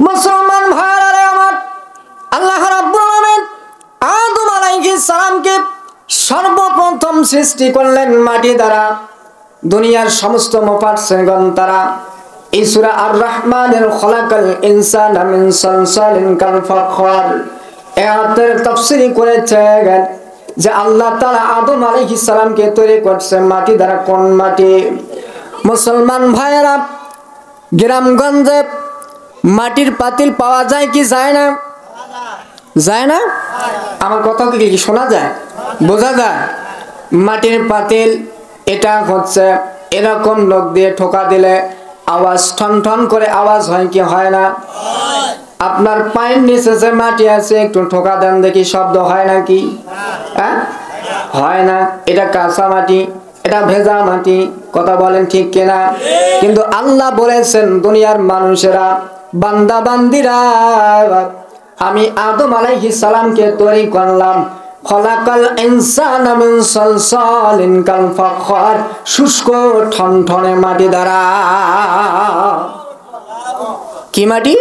মুসলমান ভাইরা আমার, আল্লাহ রাব্বুল আলামিন আদম আলাইহিস সালামকে সর্বপ্রথম সৃষ্টি করলেন মাটি দ্বারা। দুনিয়ার সমস্ত মুফাসসিরগণ তারা এই সূরা আর রহমানের খলাকাল ইনসানা মিন সালসালিন কাল ফাখর এর তাফসীর করেছেন যে আল্লাহ তাআলা আদম আলাইহিস সালামকে তৈরি করছেন মাটি দ্বারা। কোন মাটি? মুসলমান ভাইরা, গ্রামগঞ্জে মাটির পাতিল পাওয়া যায় কি যায় না? যায় না? আমার কথা কি শোনা যায়, বোঝা যায়? মাটির পাতিল এটা হচ্ছে এরকম লোক দিয়ে ঠোকা দিলে আওয়াজ ঠন ঠন করে আওয়াজ হয় কি হয় না? আপনার পায়ের নিচে যে মাটি আছে একটু ঠোকা দেন দেখি, শব্দ হয় নাকি? হ্যাঁ, হয় না। এটা কাঁচা মাটি, এটা ভেজা মাটি, কথা বলেন ঠিক কিনা? কিন্তু আল্লাহ বলেছেন দুনিয়ার মানুষেরা, বান্দা বান্দিরা, আমি আদম আলাইহিস সালামকে তৈরি করলাম খলাকাল ইনসানা মিন সালসালিন কাল ফাখর, শুষ্ক ঠনঠনে মাটি দ্বারা। কি মাটি?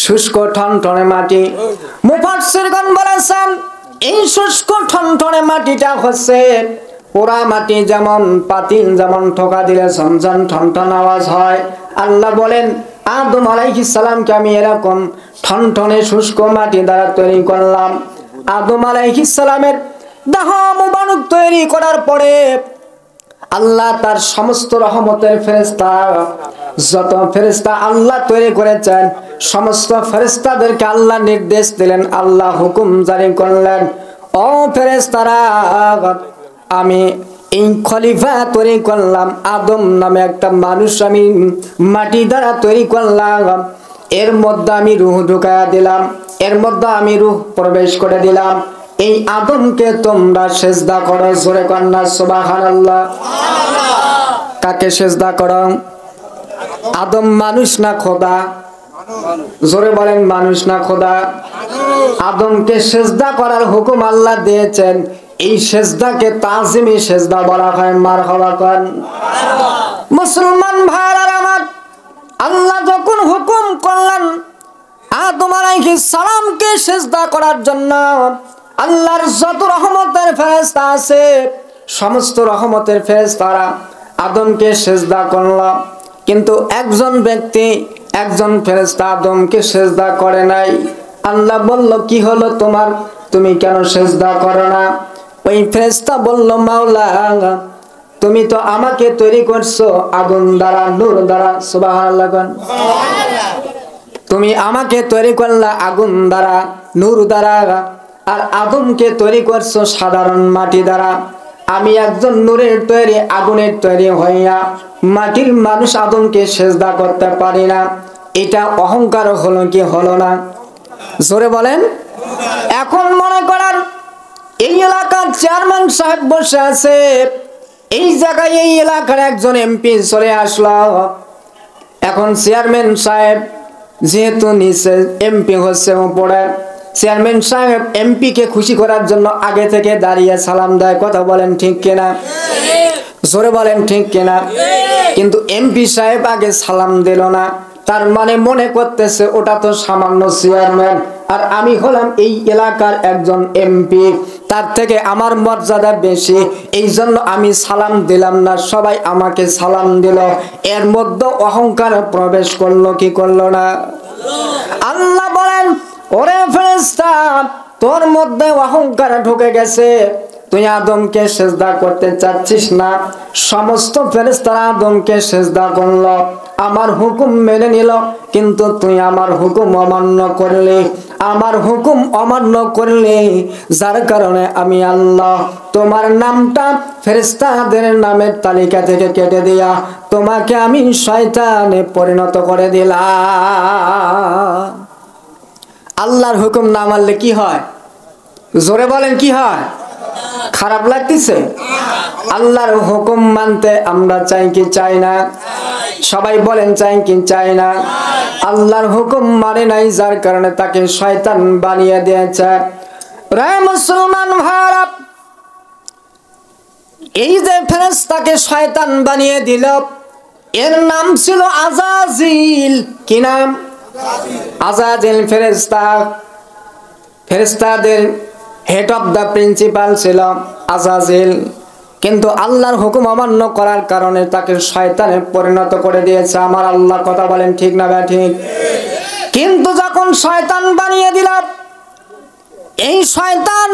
শুষ্ক ঠনঠনে মাটি। মুফাসসিরগণ বলেছেন এই শুষ্ক ঠনঠনে মাটিটা হচ্ছে পোড়া মাটি, যেমন পাতিল যেমন ঠোকা দিলে ঝনঝন ঠনঠন আওয়াজ হয়। আল্লাহ বলেন আদম আলাইহিস সালামকে আমি এরকম ঠনঠনে শুষ্ক মাটি দ্বারা তৈরি করলাম। আদম আলাইহিস সালামের দেহ মুবারক তৈরি করার পরে আল্লাহ তার সমস্ত রহমতের ফেরেশতা, যত ফেরেশতা আল্লাহ তৈরি করেছেন সমস্ত ফেরেশতাদেরকে আল্লাহ নির্দেশ দিলেন, আল্লাহ হুকুম জারি করলেন, ও ফেরেশতারা, আমি এই খলিফা তৈরি করলাম, আদম নামে একটা মানুষ আমি মাটি দ্বারা তৈরি করলাম, এর মধ্যে আমি রূহ ঢুকায়া দিলাম, এর মধ্যে আমি রূহ প্রবেশ করে দিলাম, এই আদমকে তোমরা সেজদা করো। জোরে কন্যা সুবহানাল্লাহ। কাকে সেজদা করো? আদম মানুষ না খোদা? জোরে বলেন, মানুষ না খোদা? আদমকে সেজদা করার হুকুম আল্লাহ দিয়েছেন। এই সেজদাকে তাজিমি সেজদা বলা হয়। মারহাবা করেন। মুসলমান ভাইরা আমার, আল্লাহ যখন হুকুম করলেন আদম আলাইহিস সালামকে সেজদা করার জন্য, আল্লাহর যত রহমতের ফেরেশতা আছে সমস্ত রহমতের ফেরেশতারা আদমকে সেজদা করল, কিন্তু একজন ব্যক্তি, একজন ফেরেশতা আদমকে সেজদা করে নাই। আল্লাহ বলল, কি হলো তোমার, তুমি কেন সেজদা করো না? ওই ফেরেশতা বলল, মাওলা, তুমি তো আমাকে তৈরি করছো আগুন দ্বারা, নূর দ্বারা। সুবহানাল্লাহ। তুমি আমাকে তৈরি করলা আগুন দ্বারা, নূর দ্বারা, আর আদমকে তৈরি করছো সাধারণ মাটি দ্বারা। আমি একজন নূরের তৈরি, আগুনের তৈরি হইয়া মাটির মানুষ আদমকে সেজদা করতে পারি না। এটা অহংকার হলো কি হলো না? জোরে বলেন। এখন মনে করেন এই এলাকার চেয়ারম্যান সাহেব বসে আছে, এই জায়গায় এই এলাকার একজন এমপি চলে আসলো। এখন চেয়ারম্যান সাহেব যেহেতু নিচে, এমপি হচ্ছে উপরে, চেয়ারম্যান সাহেব এমপি কে খুশি করার জন্য আগে থেকে দাঁড়িয়ে সালাম দেয়। কথা বলেন ঠিক কিনা? জোরে বলেন ঠিক কিনা? কিন্তু এমপি সাহেব আগে সালাম দিল না, তার মানে মনে করতেছে ওটা তো সামান্য চেয়ারম্যান আর আমি হলাম এই এলাকার একজন এমপি, তার থেকে আমার মর্যাদা বেশি, এই জন্য আমি সালাম দিলাম না, সবাই আমাকে সালাম দিল। এর মধ্যে অহংকার প্রবেশ করলো কি করলো না? আল্লাহ বলেন, ওরে ফেরেশতা, তোর মধ্যে অহংকার ঢুকে গেছে, তুই আদমকে সেজদা করতে চাচ্ছিস না। সমস্ত ফেরেশতারা আদমকে সেজদা করলো, আমার হুকুম মেনে নিল, কিন্তু তুই আমার হুকুম অমান্য করলি, আমার হুকুম অমান্য করলি, যার কারণে আমি আল্লাহ তোমার নামটা ফেরেশতাদের নামের তালিকা থেকে কেটে দিয়া তোমাকে আমি শয়তানে পরিণত করে দিলাম। আল্লাহর হুকুম না মানলে কি হয়? জোরে বলেন, কি হয়? খারাপ লাগতেছে? আল্লাহর হুকুম মানতে আমরা চাই কি চাই না? সবাই বলেন, চাই কি চাই না? আল্লাহর হুকুম মানে নাই, যার কারণে তাকে শয়তান বানিয়ে দিয়েছে। রে মুসলমান ভাইরা, এই যে ফেরেশতাকে শয়তান বানিয়ে দিল, এর নাম ছিল আজাজিল। কি নাম? আজাজিল ফেরেশতা, ফেরেশতাদের হেড অফ দ্য প্রিন্সিপাল ছিল আজাজিল, কিন্তু আল্লাহর হুকুম অমান্য করার কারণে তাকে শয়তানে পরিণত করে দিয়েছে। আমার আল্লাহ কথা বলেন ঠিক না ঠিক? কিন্তু যখন শয়তান বানিয়ে দিল, এই শয়তান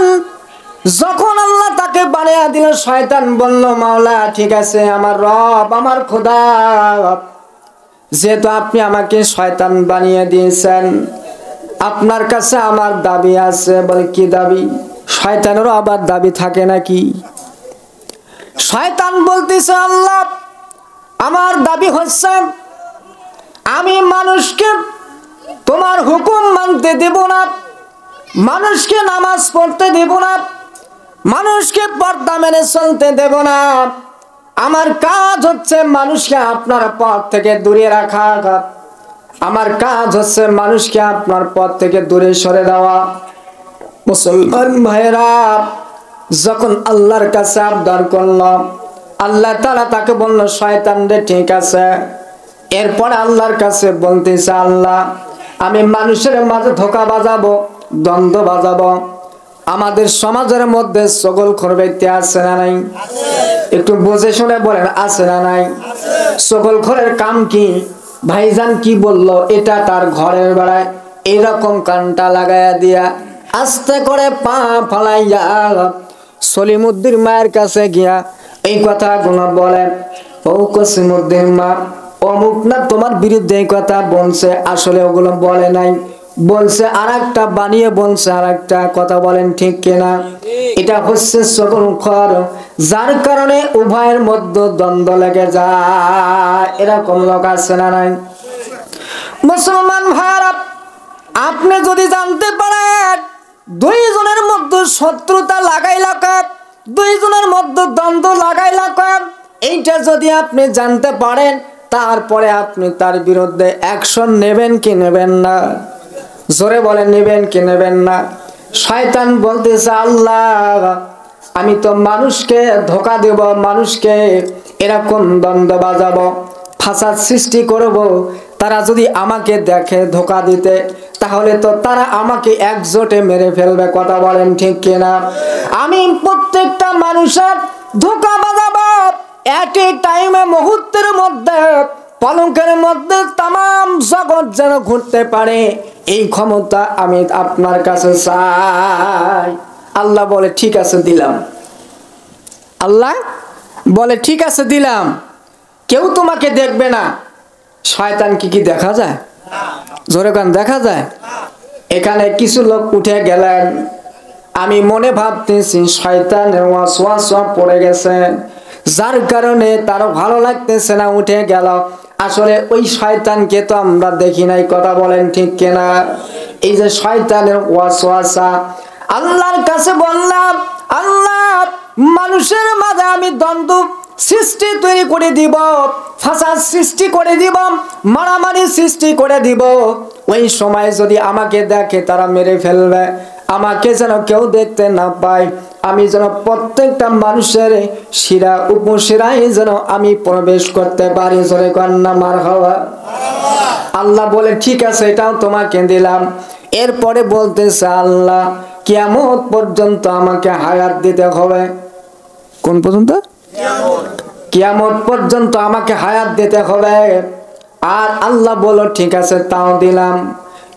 যখন আল্লাহ তাকে বানিয়ে দিল, শয়তান বলল, মাওলা ঠিক আছে, আমার রব, আমার খোদা, যেহেতু আপনি আমাকে শয়তান বানিয়ে দিয়েছেন, আপনার কাছে আমার দাবি আছে। বলে কি দাবি? শয়তানেরও আবার দাবি থাকে নাকি? শয়তান বলতেছে, আল্লাহ আমার দাবি হচ্ছে আমি মানুষকে তোমার হুকুম মানতে দেব না, মানুষকে নামাজ পড়তে দেব না, মানুষকে পর্দা মেনে চলতে দেব না। আমার কাজ হচ্ছে মানুষকে আপনার পথ থেকে দূরে রাখা, আমার কাজ হচ্ছে মানুষকে আপনার পথ থেকে দূরে সরে দেওয়া। মুসলমান ভাইরা যখন আল্লাহর কাছে আবদার করল, আল্লাহ তাআলা তাকে বলল, শয়তান রে ঠিক আছে। এরপর আল্লাহর কাছে বলতেছে, আল্লাহ আমি মানুষের মাঝে ধোঁকা বাজাবো, দ্বন্দ্ব বাজাবো। আমাদের সমাজের মধ্যে চগলখোর ব্যক্তি আছে না নাই? একটু বুঝে শুনে বলেন, আছে না নাই? চগলখোরের কাম কি? ভাইজান কি বলল, এটা তার ঘরের বেড়ায় এইরকম কানটা লাগাইয়া দিয়া আস্তে করে পা ফালাইয়া সলিমুদ্দিন মায়ের কাছে গিয়া এই কথাগুলো বলে, ও কসিমুদ্দিন মা, অমুক না তোমার বিরুদ্ধে এই কথা বলছে, আসলে ওগুলো বলে নাই, বলছে আর একটা বানিয়ে বলছে আর একটা। কথা বলেন ঠিক কিনা? এটা হচ্ছে চগলখোর, যার কারণে উভয়ের মধ্যে দ্বন্দ্ব লেগে যায়। এরকম লোক আছে না নাই? মুসলমান ভাইরা, আপনি যদি জানতে পারেন দুইজনের মধ্যে শত্রুতা লাগাইলা, দুইজনের মধ্যে দ্বন্দ্ব লাগাইলা, এইটা যদি আপনি জানতে পারেন, তারপরে আপনি তার বিরুদ্ধে অ্যাকশন নেবেন কি নেবেন না? জোরে বলেন, নেবেন কি নেবেন না? শয়তান বলতেছে, আল্লাহ আমি তো মানুষকে ধোঁকা দেব, মানুষকে এরকম দ্বন্দ্ব বাজাবো, ফাসাদ সৃষ্টি করব। তারা যদি আমাকে দেখে ধোঁকা দিতে, তাহলে তো তারা আমাকে একজোটে মেরে ফেলবে। কথা বলেন ঠিক কিনা? আমি প্রত্যেকটা মানুষের ধোঁকা বাজাবো, এট এ টাইমে, মুহূর্তের মধ্যে, পলকের মধ্যে তামাম জগৎ যেন ঘুরতে পারে, এই ক্ষমতা আমি আপনার কাছে চাই। আল্লাহ বলে ঠিক আছে দিলাম। আল্লাহ বলে ঠিক আছে দিলাম, কেউ তোমাকে দেখবে না। শয়তান কি দেখা যায়? জোরে গান দেখা যায়? এখানে কিছু লোক উঠে গেলেন, আমি মনে ভাবতেছি শয়তানের ওয়াসওয়াসা পড়ে গেছে, যার কারণে তার ভালো লাগতেছে না, উঠে গেল। আসলে ওই শয়তানকে তো আমরা দেখি নাই। কথা বলেন ঠিক কিনা? এই যে শয়তানের ওয়াসওয়াসা, আল্লাহর কাছে বললাম, আল্লাহ মানুষের মাঝে আমি দ্বন্দ্ব সৃষ্টি তৈরি করে দিব, ফাসাদ সৃষ্টি করে দিব, মারামারি সৃষ্টি করে দিব। ওই সময় যদি আমাকে দেখে তারা মেরে ফেলবে, আমাকে যেন কেউ দেখতে না পায়। আমি যেন প্রত্যেকটা মানুষের শিরা উপশিরায় যেন আমি প্রবেশ করতে পারি। জোরে কন্যা মারহাবা। আল্লাহ বলে ঠিক আছে, এটাও তোমাকে দিলাম। এরপরে বলতেছে, আল্লাহ কিয়ামত পর্যন্ত আমাকে হায়াত দিতে হবে। কোন পর্যন্ত? কিয়ামত পর্যন্ত আমাকে হায়াত দিতে হবে। আর আল্লাহ বলো ঠিক আছে, তাও দিলাম।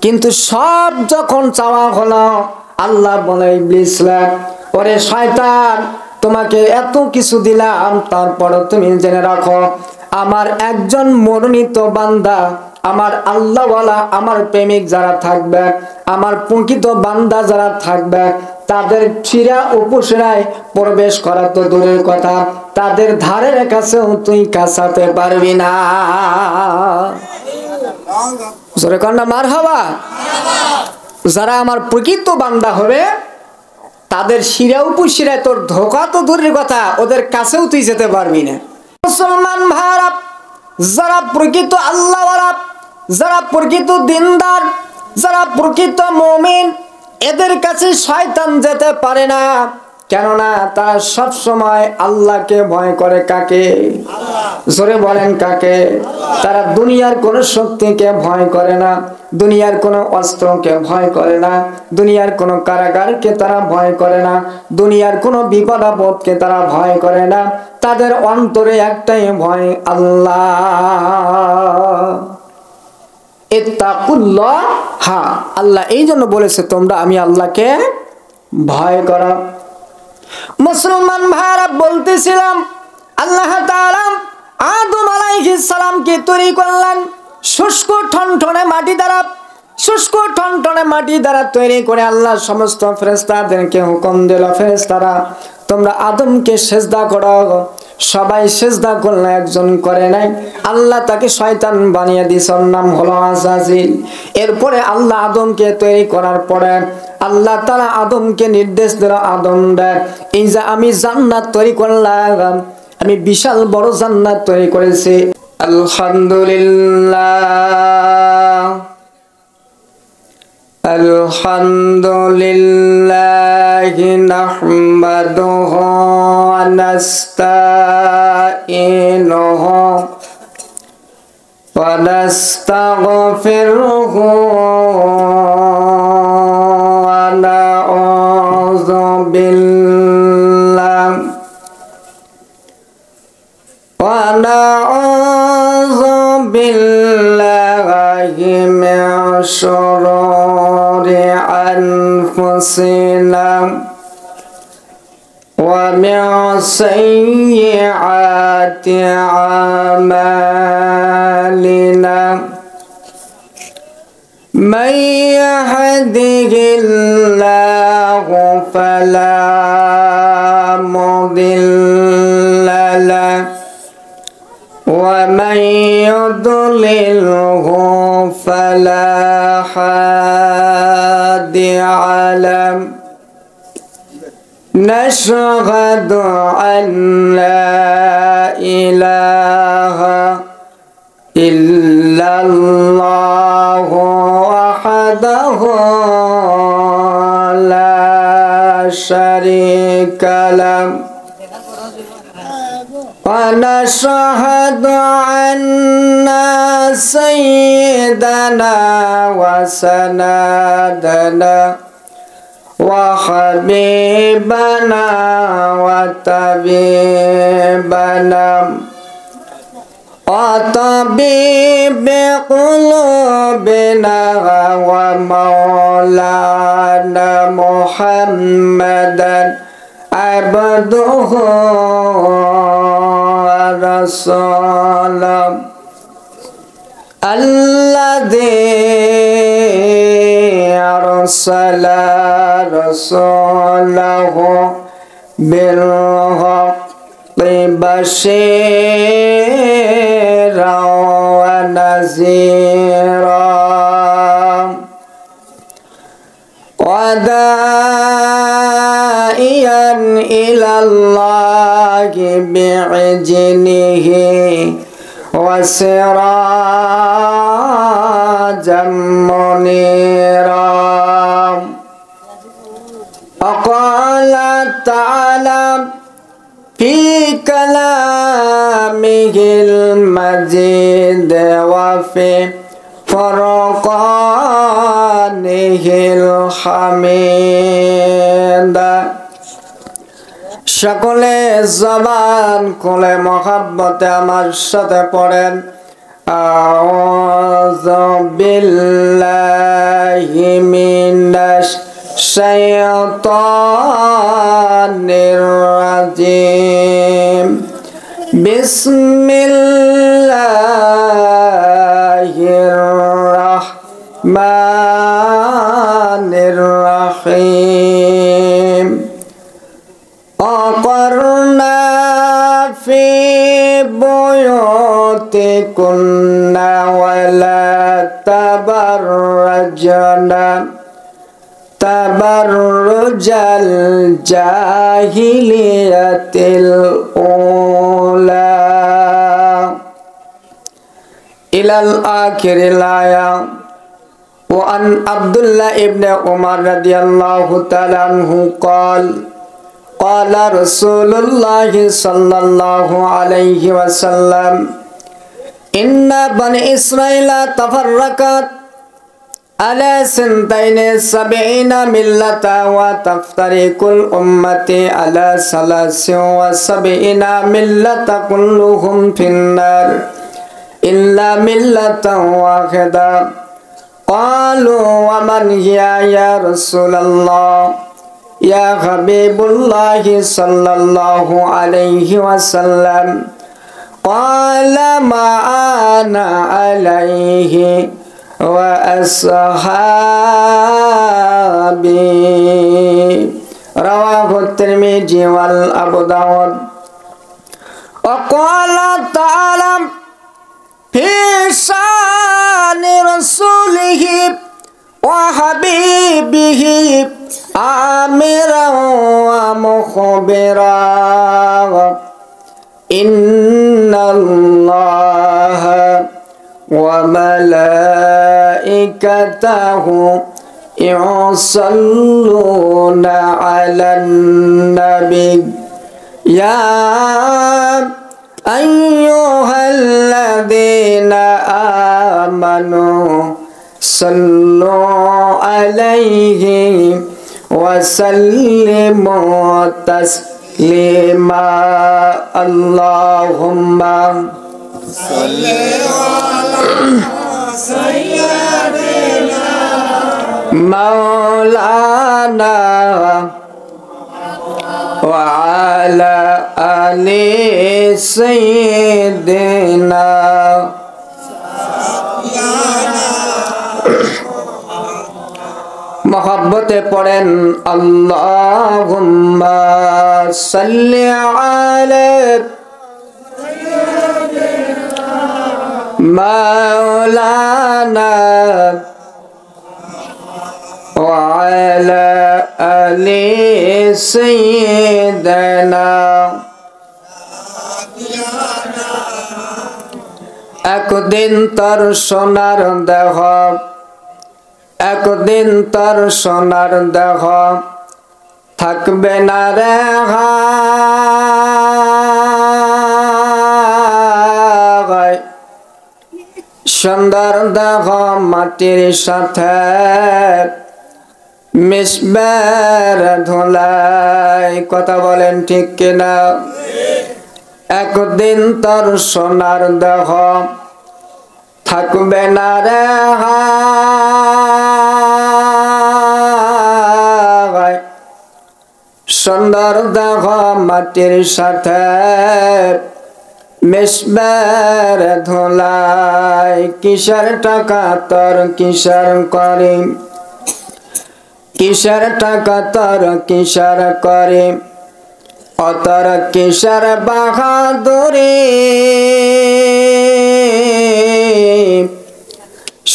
কিন্তু সব যখন চাওয়া হলো, আল্লাহ বলে, ইবলিস, ওরে শয়তান, তোমাকে এত কিছু দিলাম, তারপরও তুমি জেনে রাখো, আমার একজন মনোনীত বান্দা, আমার আল্লাহওয়ালা, আমার প্রেমিক যারা থাকবে, আমার প্রকৃত বান্দা যারা থাকবে, তাদের শিরা উপশিরায় প্রবেশ করা তো দূরের কথা, তাদের ধারের কাছেও তুই কাছাতে পারবি না। জোরে কন্যা মারহাবা। যারা আমার প্রকৃত বান্দা হবে, তাদের শিরা উপশিরায় তোর ধোঁকা তো দূরের কথা, ওদের কাছেও তুই যেতে পারবি না। মুসলমান ভাইরা, যারা প্রকৃত আল্লাহওয়ালা, যারা প্রকৃত দিনদার, যারা প্রকৃত মুমিন, এদের কাছে শয়তান যেতে পারে না। কেননা তারা সব সময় আল্লাহকে ভয় করে। কাকে? জোরে বলেন কাকে? তারা দুনিয়ার কোন শক্তিকে ভয় করে না, দুনিয়ার কোন অস্ত্রকে ভয় করে না, দুনিয়ার কোন কারাগারকে তারা ভয় করে না, দুনিয়ার কোন বিপদ আপদকে তারা ভয় করে না। তাদের অন্তরে একটাই ভয়, আল্লাহ। ইত্তাকুল্লাহ, হ্যাঁ আল্লাহ এই জন্য বলেছে তোমরা আমি আল্লাহকে ভয় করো। মুসলমান ভাইরা বলতেছিলাম আল্লাহ তাআলা আদম আলাইহিস সালামকে তৈরি করলেন শুষ্ক ঠনঠনে মাটি দ্বারা। শুষ্ক ঠনঠনে মাটি দ্বারা তৈরি করে আল্লাহ সমস্ত ফেরেশতাদেরকে হুকুম দিল, ফেরেশতারা তোমরা আদমকে সিজদা করো। সবাই সিজদা করলো, একজন করে নাই। আল্লাহ তাকে শয়তান বানিয়ে দিয়েছেন, নাম হলো আজাজিল। এরপরে আল্লাহ আদমকে তৈরি করার পরে আল্লাহ তাআলা আদমকে নির্দেশ দিল, আদম রে এই যে আমি জান্নাত তৈরি করলাম, আমি বিশাল বড় জান্নাত তৈরি করেছি। আলহামদুলিল্লাহ আলহামদুলিল্লাহি নাহমাদুহু ওয়া নাস্তাঈনুহু ওয়া নাস্তাগফিরুহু ওয়া নাউযু বিল্লাহি মিন শুরুরি আনফুসিনা ওয়া মিন সাইয়্যাতি আমালিনা মান ইয়াহদিহিল্লাহু ফালা মুদিল্লা লাহু ومن يضلله فلا هادي له نشهد أن لا إله إلا الله وحده لا شريك له ونشهد أن سيدنا وسندنا وحبيبنا وطبيبنا وطبيب قلوبنا ومولانا محمدا عبده ورسوله الذي أرسل رسوله بالحق بشيرا ونذيرا وداعيا إلى الله بإذنه وسراجا منيرا وقال تعالى في كلامه المجيد وفي فرقانه الحميد সকলে জবান খুলে মহব্বতে আমার সাথে পড়েন আউযু বিল্লাহি মিনাশ শাইতানির রাজিম বিসমিল্লাহির রাহমানির রাহিম وقرنا في بيوتكن ولا تبرجنا تبرج الجاهلية الأولى إلى الآخر الآية. وعن عبد الله بن عمر رضي الله تعالى عنه قال قال رسول الله صلى الله عليه وسلم إن بني إسرائيل تفرقت على 72 ملة وتفترق الأمة على 73 ملة كلهم في النار إلا ملة واحدة قالوا ومن هي يا رسول الله يا حبيب الله صلى الله عليه وسلم قال ما أنا عليه وأصحابي رواه الترمذي والأبو داود وقال تعالى في شان رسوله وحبيبه آمرا ومخبرا إن الله وملائكته يصلون على النبي يا أيها الذين آمنوا صلوا عليه وسلموا تسليما اللهم صل على سيدنا مولانا وعلى آل سيدنا محبت পড়েন আল্লাহুম্মা সাল্লি আলা মাওলানা ওয়া আলা আলি সাইয়্যিদিনা একদিন তার সোনার দেহ একদিন তার সোনার দেহ থাকবে না রে হায় সুন্দর দেহ মাটির সাথে মিশবে ধুলাই কথা বলেন ঠিক কিনা একদিন তার সোনার দেহ থাকবে না রে হায় সুন্দর দেহ মাটির সাথে মিশবে ধুলাই কিসের টাকা তোর কিসের করি কিসের টাকা তোর কিসের করি অতর কিসের বাহাদুরি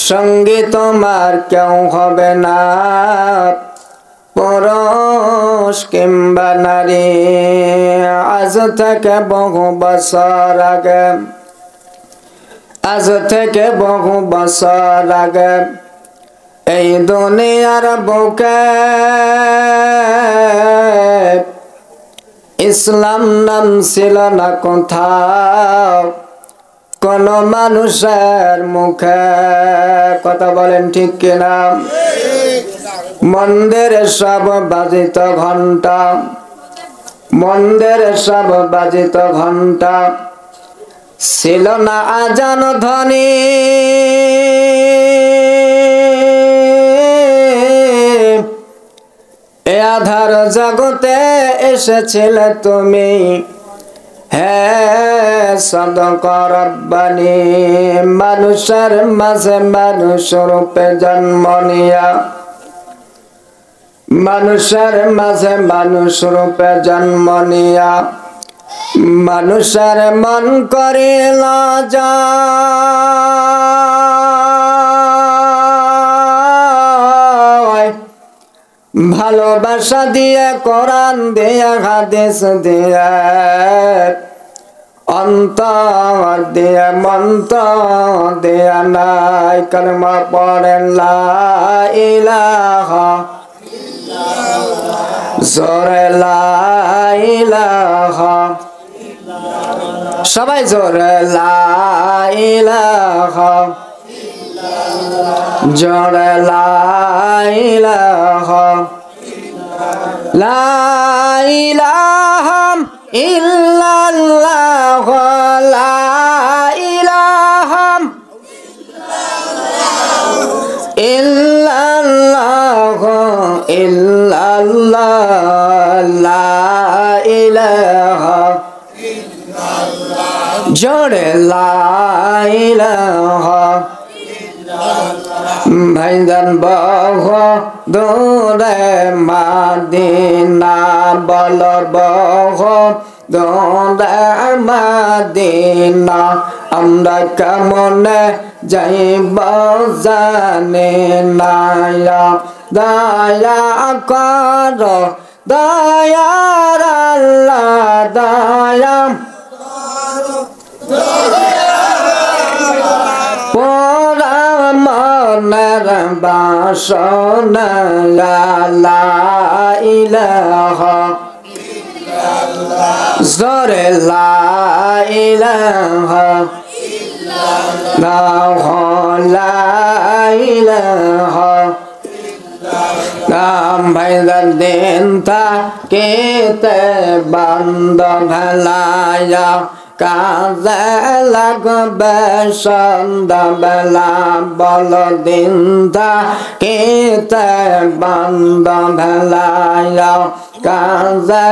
সঙ্গে তোমার কেউ হবে না পুরুষ কিংবা নারী আজ থেকে বহু বছর আগে আজ থেকে বহু বছর আগে এই দুনিয়ার বুকে ইসলাম নাম ছিল না কোথাও কোন মানুষের মুখে কথা বলেন ঠিক কিনা মন্দিরে সব বাজিত ঘন্টা মন্দিরে সব বাজিত ঘন্টা ছিল না আজান ধ্বনি এ আধার জগতে এসেছিলে তুমি হে সাদক রব্বানি মানুষের মাঝে মানুষ রূপে জন্ম নিয়া মানুষের মাঝে মানুষ রূপে জন্ম নিয়া মানুষের মন করিল যায় ভালোবাসা দিয়ে কোরআন দিয়ে হাদিস দিয়ে অন্তর দিয়ে মন্তর দিয়ে নাই কলমা পড়েন লা ইলাহা জোরে লা সবাই জোরে লা ইলাহা জোরে লা ইলাহা লা ইলাহা ইল্লাল্লাহ লা ইলাহা ইল্লাল্লাহ ইল্লাল্লাহ লা ইলাহা জোরে লা ইলাহা ভাইজান বহ দূরে মাদিনা বলর বহ দূরে মাদিনা আমরা কেমনে যাইব জানে না দয়া কর দয়ার আল্লাহ দয়া পোরা মনের বাসনা লা ইলাহা জোরে লা ইলাহা লা ইলাহা ভাইজান দিন থাকিতে বান্ধব হেলায়া কাজে লাগবে সন্ধ্যাবেলা বল দিন থাকিতে বান্ধব হেলায়া কাজে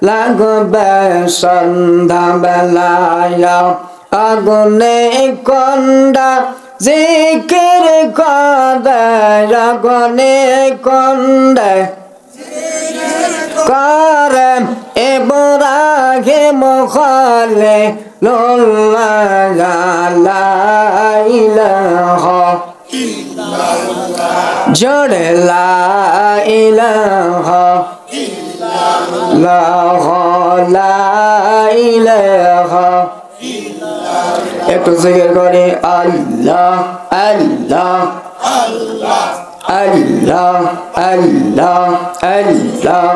লাগবে সন্ধ্যাবেলা আগুনে কন্ডা জিকির করে আগুনে কন্ডা করে ইব্রাহিম খলিলুল্লাহ লা ইলাহা জোরে লা ইলাহা লা ইলাহা একটু জিকির করে আল্লাহ আল্লাহ আল্লাহ আল্লাহ আল্লাহ আল্লাহ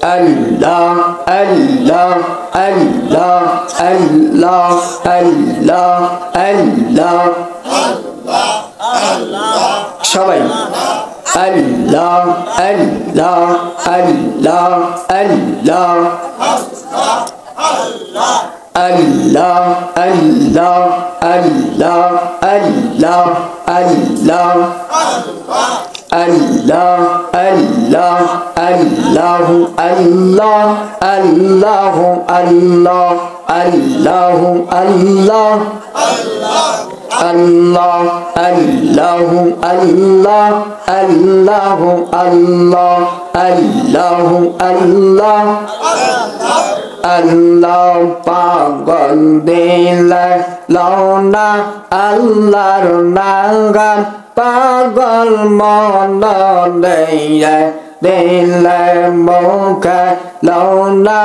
আল্লাহ আল্লাহ আল্লাহ আল্লাহ আল্লাহ আল্লাহ সবাই আল্লাহ আল্লাহ আল্লাহ আল্লাহ Allah, Allah, Allah, Allah, Allah, Allah, Allah, Allah, Allah, Allah, Allah, Allah, Allah, Allah, Allah, Allah, Allah, Allah, Allah, Allah পাগল দিলে লওনা আল্লাহর নাম পাগল মন দেয় দিলে মুখে লওনা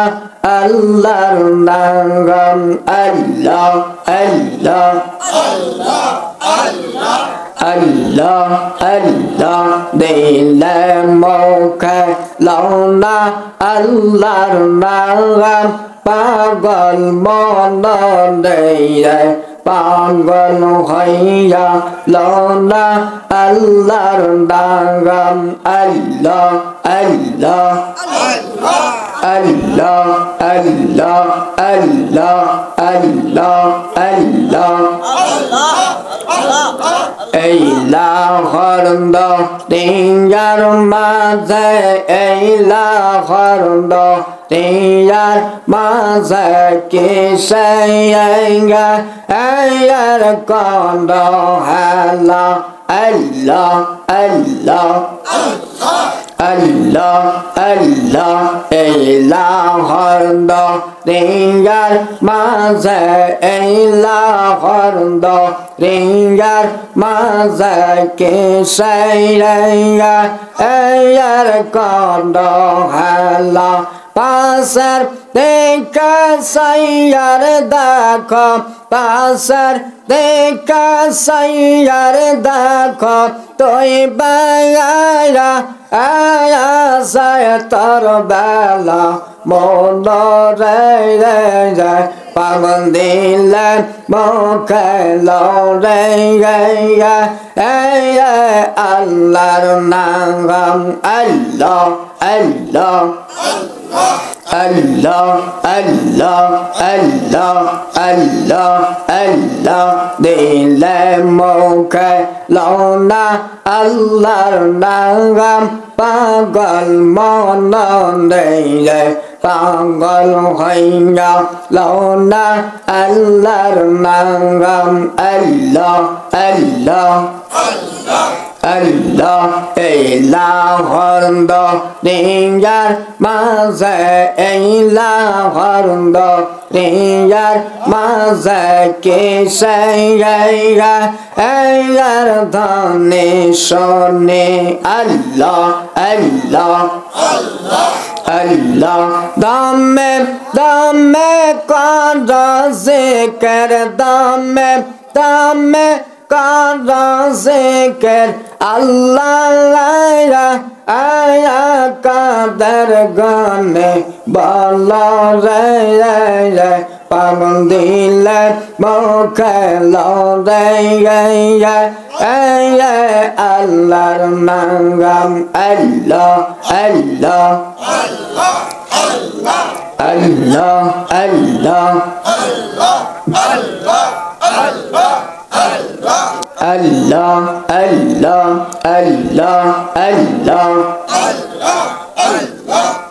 আল্লাহর নাম আল্লাহ আল্লাহ আল্লাহ আল্লাহ Allah, Allah, দিলে মুখে লওনা আল্লাহর নাম পাগল মন দেয় পাগল হইয়া লওনা আল্লাহর নাম আল্লাহ আল্লাহ আল্লাহ আল্লাহ আল্লাহ আল্লাহ আল্লাহ এই লাহর দিয়ার মাঝে এই লাহর দিয়ার মাঝে কিসে এর কন্দ হেলা আল্লাহ আল্লাহ আল্লাহ আল্লাহ এই লাহর দিয়ার মাঝে এই লাহর দিয়ার মাঝে কিসে এর কন্দ হেলা পাশের দেখে সাইয়ার দেখো পাশের দেখা সাইয়ার দেখো তুই বাগাইরা আয়া যায় তোর বেলা মন রে রে যায় পাগল দিলে মুখে লড়ে গেয়া আল্লাহর নাম আল্লাহ আল্লাহ আল্লাহ আল্লাহ আল্লাহ আল্লাহ আল্লাহ দিলে মুখে লওনা আল্লাহর নাম পাগল মন দিলে পাগল হইয়া লওনা আল্লাহর নাম আল্লাহ আল্লাহ আল্লাহ ইলাহর দুনিয়ার মাঝে ইলাহর দুনিয়ার মাঝে কিসে এর ধ্বনি শুনি আল্লাহ আল্লাহ আল্লাহ দমে দমে কর জিকির দমে দমে কর জিকির আল্লাহ আয়া কাদের গানে বলা রে রে পাগল দিলে মুখে লড়ে আল্লাহর নাম আল্লাহ আল্লাহ আল্লাহ আল্লাহ Allah, Allah, Allah, Allah, Allah, Allah, Allah, Allah, Allah,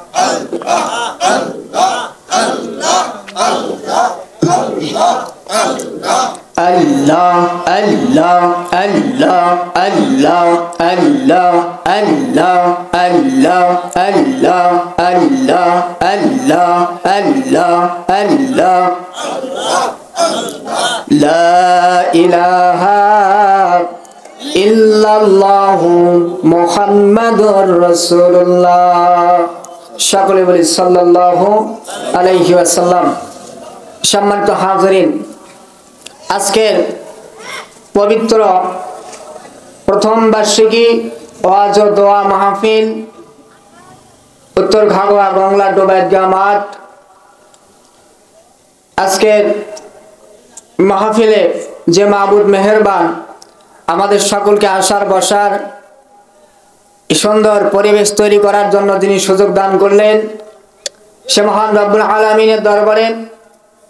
Allah, Allah, Allah, Allah, Allah, Allah, Allah. La ilaha illallahu Muhammadur Rasulullah সকলে বলি সাল্লাল্লাহু আলাইহি ওয়াসাল্লাম। সম্মানিত হাজিরিন, আজকের পবিত্র প্রথম বার্ষিকী ওয়াজ ও দোয়া মাহফিল উত্তর ঘাগোয়া বাংলা ডোবায় জামাত আজকের মাহফিলে যে মাবুদ মেহেরবান আমাদের সকলকে আসার বসার সুন্দর পরিবেশ তৈরি করার জন্য যিনি সুযোগ দান করলেন, সে মহান রব্বুল আলামিনের দরবারে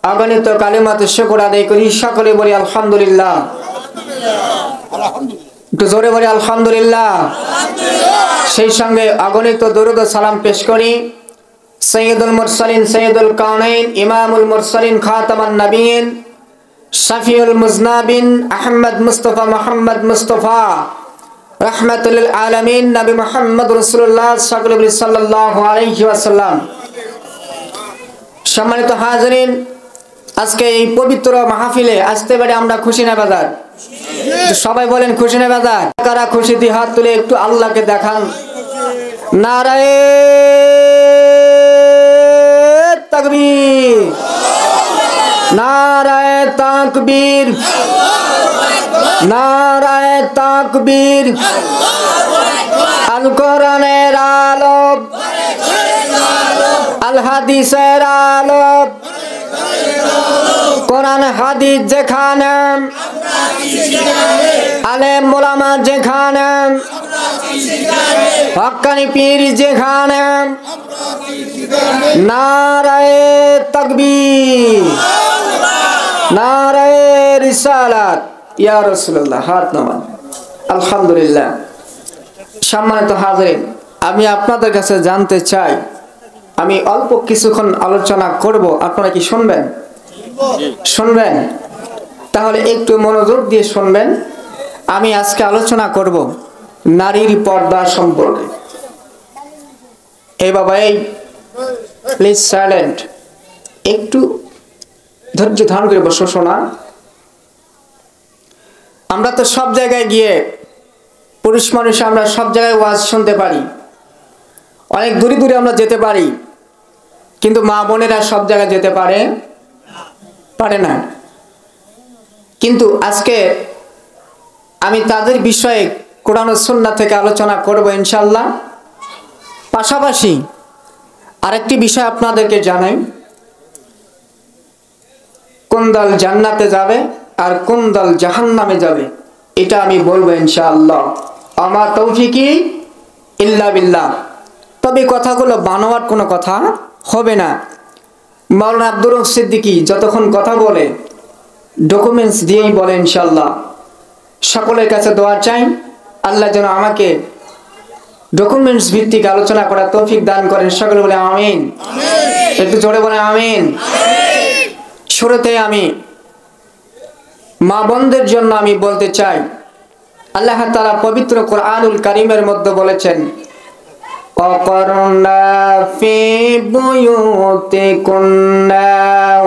অগণিত কালিমাতে শুকর আদায় করি। সকলে বলি আলহামদুলিল্লাহ। একটু জোরে বলি আলহামদুলিল্লাহ। সেই সঙ্গে অগণিত দরুদ ও সালাম পেশ করি সৈয়দুল মুরসালিন সৈয়দুল কাউনাইন ইমামুল মুরসালিন খাতামান নবীন শাফিউল মুজনাবিন আহমদ মুস্তফা মুহাম্মদ মুস্তফা রাহমাতুল আলামিন নবী মুহাম্মদ রাসূলুল্লাহ সাল্লাল্লাহু আলাইহি ওয়াসাল্লাম। সম্মানিত হাজিরিন, আজকে এই পবিত্র মাহফিলে আসতে পেরে আমরা খুশি না বাজার? সবাই বলেন খুশি না বাজার? কারা খুশিতে হাত তুলে একটু আল্লাহকে দেখান। নারায়ে তাকবীর, নারায়ে তাকবীর, নারায়ে তাকবীর। আল কোরআনের আলো, আল হাদিসের আলো, কোরআন হাদিস যেখানে, আলেম ওলামা যেখানে, হক্কানি পীর যেখানে, নারায়ে তাকবীর, নারায়ে রিসালাত। ইয়া রাসূলুল্লাহ, হাত নামান। আলহামদুলিল্লাহ। সম্মানিত হাজিরিন, আমি আপনাদের কাছে জানতে চাই, আমি অল্প কিছুক্ষণ আলোচনা করব, আপনারা কি শুনবেন? শুনবেন? তাহলে একটু মনোযোগ দিয়ে শুনবেন। আমি আজকে আলোচনা করব নারীর পর্দা সম্পর্কে। এই বাবা, এই প্লিজ সাইলেন্ট, একটু ধৈর্য ধারণ করে বসো শোনা। আমরা তো সব জায়গায় গিয়ে, পুরুষ মানুষ আমরা সব জায়গায় ওয়াজ শুনতে পারি, অনেক দূরে দূরে আমরা যেতে পারি, কিন্তু মা বোনেরা সব জায়গায় যেতে পারে না। কিন্তু আজকে আমি তাদের বিষয়ে কোরআন ও সুন্নাহ থেকে আলোচনা করব ইনশাআল্লাহ। পাশাপাশি আরেকটি বিষয় আপনাদেরকে জানাই, কোন দল জান্নাতে যাবে আর কোন দল জাহান্নামে যাবে এটা আমি বলবো ইনশাআল্লাহ। আমার তৌফিকি ইল্লা বিল্লাহ। তবে কথাগুলো বানোয়ার কোনো কথা হবে না। মাওলানা আব্দুর রউফ সিদ্দিকী যতক্ষণ কথা বলে ডকুমেন্টস দিয়েই বলে ইনশাআল্লাহ। সকলের কাছে দোয়া চাই, আল্লাহ যেন আমাকে ডকুমেন্টস ভিত্তিক আলোচনা করার তৌফিক দান করেন। সকলে বলে আমিন। একটু জোরে বলে আমিন। শুরুতে আমি মা বোনদের জন্য আমি বলতে চাই, আল্লাহ তাআলা পবিত্র কোরআনুল কারীমের মধ্যে বলেছেন, وَقَرْنَا فِي بُيُوتِكُنَّا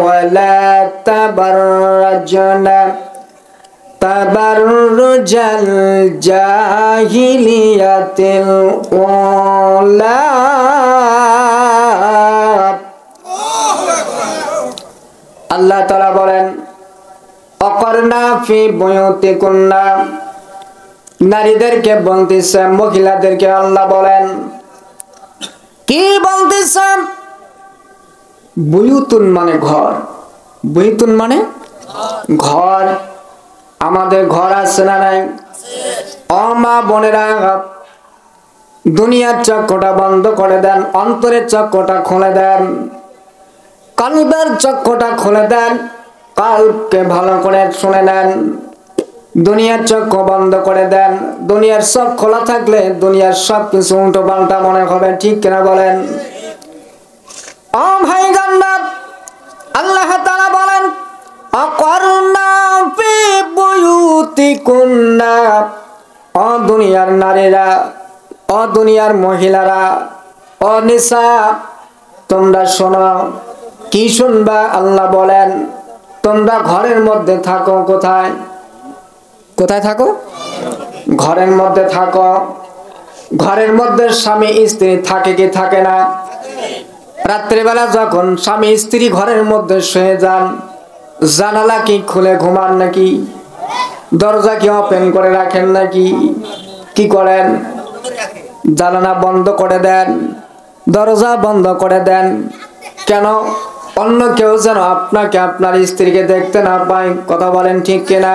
وَلَا تَبَرَّجْنَا تَبَرُّجَ الْجَاهِلِيَّةِ الْأُولَى। আল্লাহ তাআলা বলেন অকরনা ফি বুয়ুতিকুন্না, নারীদেরকে বলতেছে, মহিলাদেরকে আল্লাহ বলেন কি বলতেছেন? বুয়ুতুন মানে ঘর, বুয়ুতুন মানে ঘর। আমাদের ঘর আছে না নাই? ও মা বোনেরা, দুনিয়ার চক্রটা বন্ধ করে দেন, অন্তরের চক্রটা খুলে দেন, কলবের চক্রটা খুলে দেন, কলবকে ভালো করে শুনে নেন। দুনিয়ার চক্র বন্ধ করে দেন। দুনিয়ার সব খোলা থাকলে দুনিয়ার সব কিছু উল্টো পাল্টা মনে হবে, ঠিক কিনা বলেন? ও ভাই জান্নাত, আল্লাহ তাআলা বলেন অকরনা ফি বুয়ুতিকুন্না, ও দুনিয়ার নারীরা, ও দুনিয়ার মহিলারা, ও নিসা, তোমরা শোনো। কি শুনবা? আল্লাহ বলেন তোমরা ঘরের মধ্যে থাকো। কোথায়? কোথায় থাকো? ঘরের মধ্যে থাকো। ঘরের মধ্যে স্বামী স্ত্রী থাকে কি থাকে না? রাত্রিবেলা যখন স্বামী স্ত্রী ঘরের মধ্যে শুয়ে যান, জানালা কি খুলে ঘুমান নাকি? দরজা কি ওপেন করে রাখেন নাকি? কি করেন? জানালা বন্ধ করে দেন, দরজা বন্ধ করে দেন। কেন? অন্য কেউ যেন আপনাকে, আপনার স্ত্রীকে দেখতে না পায়। কথা বলেন ঠিক কিনা?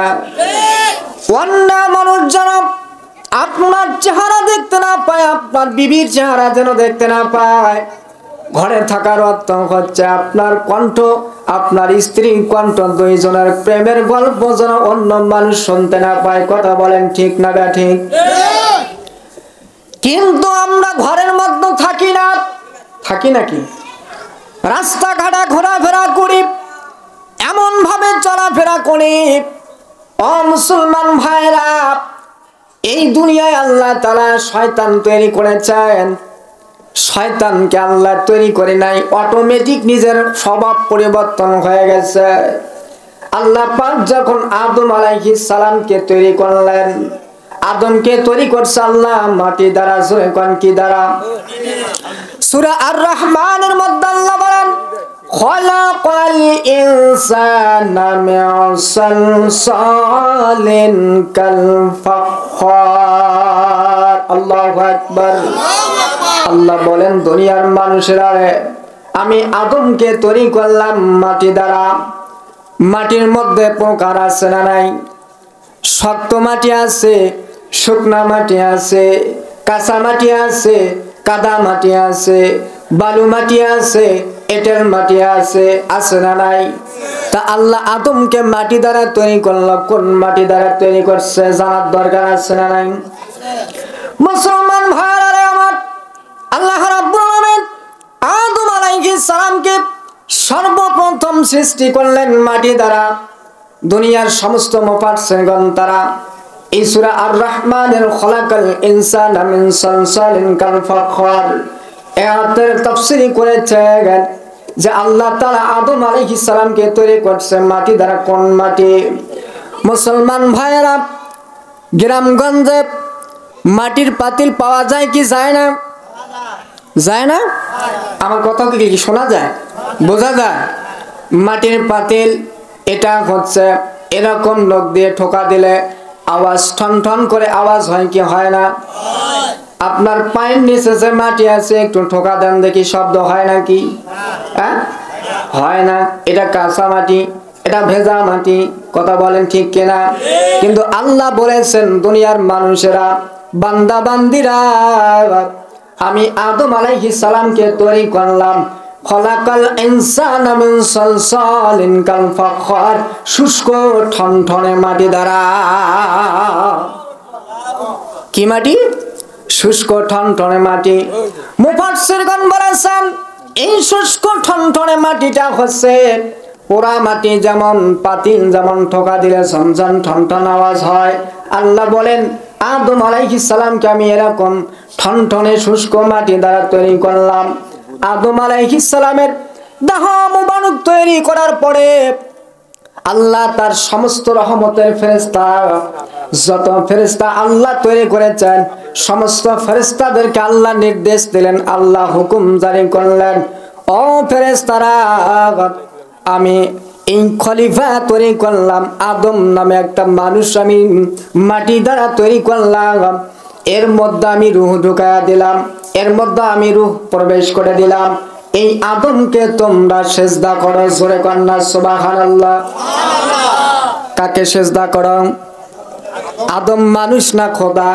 অন্য মানুষ যেন আপনার চেহারা দেখতে না পায়, আপনার বিবির চেহারা যেন দেখতে না পায়। ঘরে থাকার অর্থ হচ্ছে আপনার কণ্ঠ, আপনার স্ত্রীর কণ্ঠ, দুইজনের প্রেমের গল্প যেন অন্য মানুষ শুনতে না পায়। কথা বলেন ঠিক না ঠিক? কিন্তু আমরা ঘরের মধ্যে থাকি না। থাকি নাকি? রাস্তাঘাটে ঘোরাফেরা করি, এমন ভাবে চলাফেরা করি। ও মুসলমান ভাইরা, এই দুনিয়ায় আল্লাহ তাআলা শয়তান তৈরি করেছেন। শয়তানকে আল্লাহ তৈরি করে নাই, অটোমেটিক নিজের স্বভাব পরিবর্তন হয়ে গেছে। আল্লাহ পাক যখন আদম আলাইহিস সালামকে তৈরি করলেন, আদমকে তৈরি করছে আল্লাহ মাটি দ্বারা। জোরে কোন কি দ্বারা? সূরা আর রহমানের মধ্যে আল্লাহ বলেন খলাকাল ইনসানা মিন সালসালিন কাল ফাখখার। আল্লাহু আকবার। আল্লাহ বলেন দুনিয়ার মানুষেরা, আমি আদমকে তৈরি করলাম মাটি দ্বারা। মাটির মধ্যে প্রকার আছে না নাই? শক্ত মাটি আছে, শুকনা মাটি আছে, কাঁচা মাটি আছে, কাদা মাটি আছে, বালু মাটি আছে, এঁটেল মাটি আছে, আছে না নাই? তা আল্লাহ আদমকে মাটি দ্বারা তৈরি করলো। কোন মাটি দ্বারা তৈরি করছে জানার দরকার আছে না নাই? মুসলমান ভাইরা আমার, আল্লাহ রাব্বুল আলামিন আদম আলাইহিস সালামকে সর্বপ্রথম সৃষ্টি করলেন মাটি দ্বারা। দুনিয়ার সমস্ত মুফাসসিরগণ তারা এই সূরা আর রহমানের খলাকাল ইনসানা মিন সালসালিন কাল ফাখখার এর তাফসীর করেছেন যে আল্লাহ তাআলা আদম আলাইহিস সালামকে তৈরি করছে মাটি দ্বারা। কোন মাটি? মুসলমান ভাইরা, গ্রামগঞ্জে মাটির পাতিল পাওয়া যায় কি যায় না? যায় না? আমার কথা কি শোনা যায়? বোঝা যায়? মাটির পাতিল এটা হচ্ছে এরকম নখ দিয়ে ঠোকা দিলে আওয়াজ ঠন ঠন করে আওয়াজ হয় কি হয় না? আপনার পায়ের নিচে যে মাটি আছে একটু ঠোকা দেন দেখি, শব্দ হয় নাকি? হ্যাঁ, হয় না। এটা কাঁচা মাটি, এটা ভেজা মাটি, কথা বলেন ঠিক কিনা? কিন্তু আল্লাহ বলেছেন দুনিয়ার মানুষেরা, বান্দা বান্দিরা, আমি আদম আলাইহিস সালামকে তৈরি করলাম খলাকাল ইনসানা মিন সালসালিন কাল ফাখর, শুষ্ক ঠনঠনে মাটি দ্বারা। কি মাটি? শুষ্ক ঠনঠনে মাটি। মুফাসসিরগণ বলেছেন এই শুষ্ক ঠনঠনে মাটিটা হচ্ছে পোড়া মাটি, যেমন পাতিল যেমন ঠোকা দিলে ঝনঝন ঠনঠন আওয়াজ হয়। আল্লাহ বলেন আদম আলাইহিস সালামকে আমি এরকম ঠনঠনে শুষ্ক মাটি দ্বারা তৈরি করলাম। আদম আলাইহিস সালামের দেহ মুবারক তৈরি করার পরে আল্লাহ তার সমস্ত রহমতের ফেরেশতা, যত ফেরেশতা আল্লাহ তৈরি করেছেন, সমস্ত ফেরেশতাদেরকে আল্লাহ নির্দেশ দিলেন, আল্লাহ হুকুম জারি করলেন, ও ফেরেশতারা, আমি এই খলিফা তৈরি করলাম, আদম নামে একটা মানুষ আমি মাটি দ্বারা তৈরি করলাম, এর মধ্যে আমি রূহ ঢুকায়া দিলাম, এর মধ্যে আমি রূহ প্রবেশ করে দিলাম, এই আদমকে তোমরা সেজদা করো। জোরে কন্যা সুবহানাল্লাহ। কাকে সেজদা করো? আদম মানুষ না খোদা?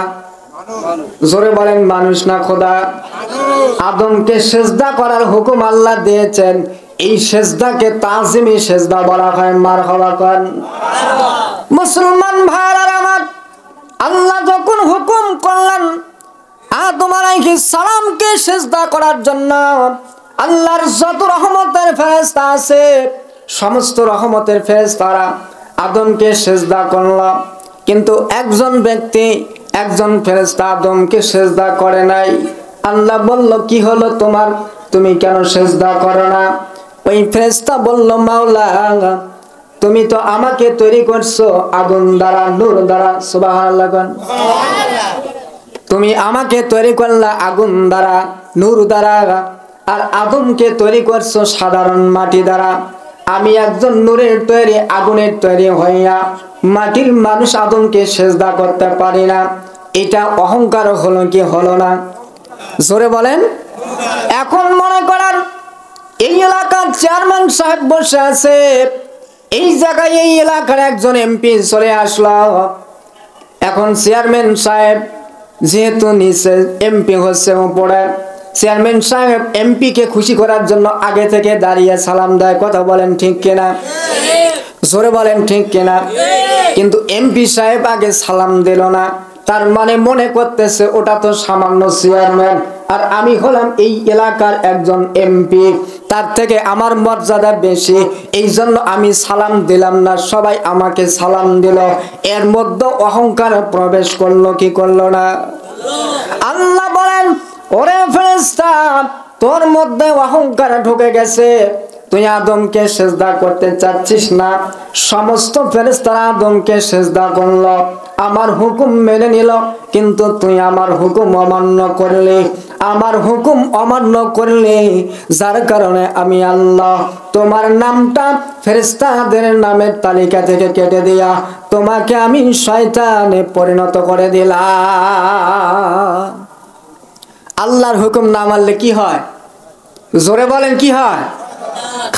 জোরে বলেন মানুষ না খোদা? আদমকে সেজদা করার হুকুম আল্লাহ দিয়েছেন, এই সেজদাকে তাজিমি সেজদা বলা হয়। মারহাবা করেন মুসলমান ভাইরা আমার। আল্লাহ যখন হুকুম করলেন আদম আলাইহিস সালামকে সেজদা করার জন্য, আল্লাহর যত রহমতের ফেরেশতা আছে সমস্ত রহমতের ফেরেশতারা আদমকে সেজদা করল, কিন্তু একজন ব্যক্তি, একজন ফেরেশতা আদমকে সেজদা করে নাই। আল্লাহ বলল কি হলো তোমার, তুমি কেন সেজদা করো না? ওই ফেরেশতা বলল মাওলা, তুমি তো আমাকে তৈরি করছো আগুন দ্বারা, নূর দ্বারা। সুবহানাল্লাহ। তুমি আমাকে তৈরি করলা আগুন দ্বারা, নূর দ্বারা, আর আদমকে তৈরি করছো সাধারণ মাটি দ্বারা। আমি একজন নূরের তৈরি, আগুনের তৈরি হইয়া মাটির মানুষ আদমকে সেজদা করতে পারি না। এটা অহংকার হলো কি হলো না? জোরে বলেন। এখন মনে করেন এই এলাকার চেয়ারম্যান সাহেব বসে আছে, এই জায়গায় এই এলাকার একজন এমপি চলে আসলো। এখন চেয়ারম্যান সাহেব যেহেতু নিচে, এমপি হচ্ছে উপরে, চেয়ারম্যান সাহেব এমপি কে খুশি করার জন্য আগে থেকে দাঁড়িয়ে সালাম দেয়। কথা বলেন ঠিক কিনা? জোরে বলেন ঠিক কিনা? কিন্তু এমপি সাহেব আগে সালাম দিল না, তার মানে মনে করতেছে ওটা তো সামান্য চেয়ারম্যান, আর আমি হলাম এই এলাকার একজন এমপি, তার থেকে আমার মর্যাদা বেশি, এই জন্য আমি সালাম দিলাম না, সবাই আমাকে সালাম দিল। এর মধ্যে অহংকার প্রবেশ করলো কি করলো না? আল্লাহ বলেন ওরে ফেরেশতা, তোর মধ্যে অহংকার ঢুকে গেছে, তুই আদমকে সেজদা করতে চাচ্ছিস না। সমস্ত ফেরেশতারা আদমকে সেজদা করলো, আমার হুকুম মেনে নিল, কিন্তু তুই আমার হুকুম অমান্য করলি, আমার হুকুম অমান্য করলি, যার কারণে আমি আল্লাহ তোমার নামটা ফেরেশতাদের নামের তালিকা থেকে কেটে দিয়া তোমাকে আমি শয়তানে পরিণত করে দিলাম। আল্লাহর হুকুম না মানলে কি হয়? জোরে বলেন কি হয়?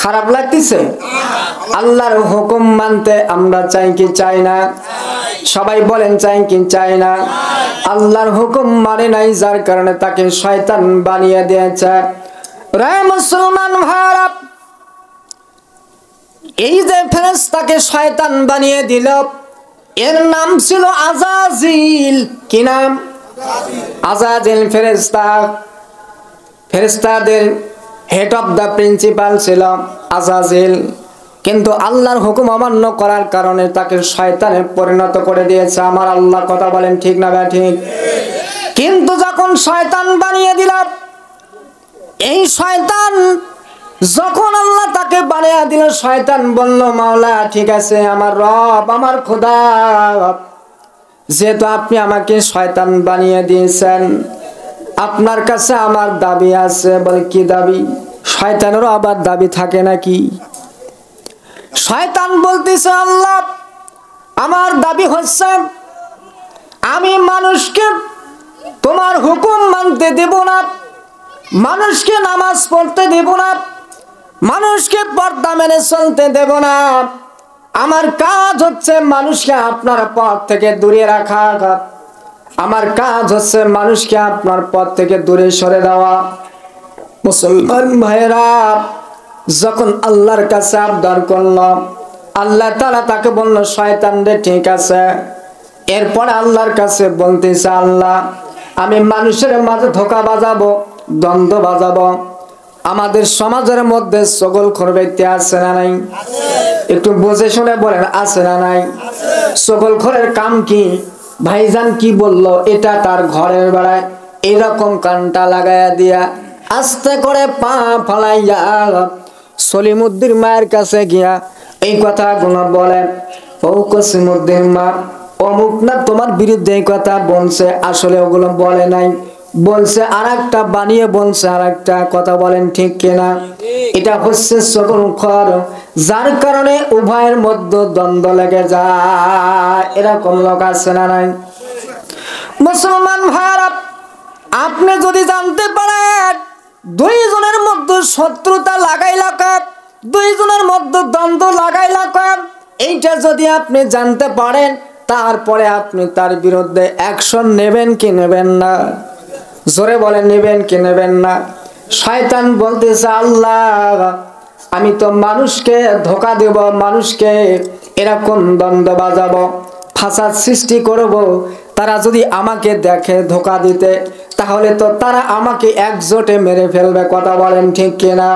খারাপ লাগতেছে? আল্লাহর হুকুম মানতে আমরা চাই কি চাই না? সবাই বলেন চাই কি চাই না? আল্লাহর হুকুম মানে নাই, যার কারণে তাকে শয়তান বানিয়ে দিয়েছে। রে মুসলমান ভাইরা, এই যে ফেরেশতাকে শয়তান বানিয়ে দিল, এর নাম ছিল আজাজিল। কি নাম? আজাজিল ফেরেশতা। ফেরেশতাদের হেড অফ দ্য প্রিন্সিপাল ছিল আজাজিল, কিন্তু আল্লাহর হুকুম অমান্য করার কারণে তাকে শয়তানে পরিণত করে দিয়েছে। আমার আল্লাহ কথা বলেন ঠিক না ঠিক? কিন্তু যখন শয়তান বানিয়ে দিল, এই শয়তান যখন আল্লাহ তাকে বানিয়ে দিল, শয়তান বলল মাওলা ঠিক আছে, আমার রব, আমার খোদা, যেহেতু আপনি আমাকে শয়তান বানিয়ে দিয়েছেন, আপনার কাছে আমার দাবি আছে। বলে কি দাবি? শয়তানেরও আবার দাবি থাকে নাকি? শয়তান বলতেছে আল্লাহ আমার দাবি হচ্ছে আমি মানুষকে তোমার হুকুম মানতে দেব না, মানুষকে নামাজ পড়তে দেব না, মানুষকে পর্দা মেনে চলতে দেব না। আমার কাজ হচ্ছে মানুষকে আপনার পথ থেকে দূরে রাখা। আমার কাজ হচ্ছে মানুষকে আপনার পথ থেকে দূরে সরে দেওয়া। মুসলমান ভাইরা যখন আল্লাহর কাছে আবদার করল, আল্লাহ তাআলা তাকে বলল শয়তান রে ঠিক আছে। এরপরে আল্লাহর কাছে বলতেছে আল্লাহ আমি মানুষের মাঝে ধোঁকা বাজাবো, দ্বন্দ্ব বাজাবো। আমাদের সমাজের মধ্যে সকলখোর ব্যক্তি আছে না নাই? একটু বুঝে শুনে বলেন আছে না নাই? সকলখোরের কাম কি? ভাইজান কি বলল এটা তার ঘরের বেড়ায় এরকম কানটা লাগাইয়া দিয়া আস্তে করে পা ফালাইয়া সলিমুদ্দিন মায়ের কাছে গিয়া এই কথাগুলো বলেন, ও কসিমুদ্দিন মা অমুক না তোমার বিরুদ্ধে এই কথা বলছে, আসলে ওগুলো বলে নাই, বলছে আরেকটা বানিয়ে বলছে আরেকটা কথা, বলেন ঠিক কিনা? এটা হচ্ছে সকলখোর, যার কারণে উভয়ের মধ্যে দ্বন্দ্ব লেগে যায়। এরকম লোক আছে না নাই? মুসলমান ভাইরা আপনি যদি জানতে পারেন দুইজনের মধ্যে শত্রুতা লাগাইলা কাপ, দুইজনের মধ্যে দ্বন্দ্ব লাগাইলা কাপ, এইটা যদি আপনি জানতে পারেন তারপরে আপনি তার বিরুদ্ধে অ্যাকশন নেবেন কি নেবেন না? জোরে বলেন নেবেন কি নেবেন না? শয়তান বলতেছে আল্লাহ আমি তো মানুষকে ধোঁকা দেব, মানুষকে এরকম দ্বন্দ্ব বাজাবো, ফাসাদ সৃষ্টি করব। তারা যদি আমাকে দেখে ধোঁকা দিতে তাহলে তো তারা আমাকে একজোটে মেরে ফেলবে, কথা বলেন ঠিক কিনা?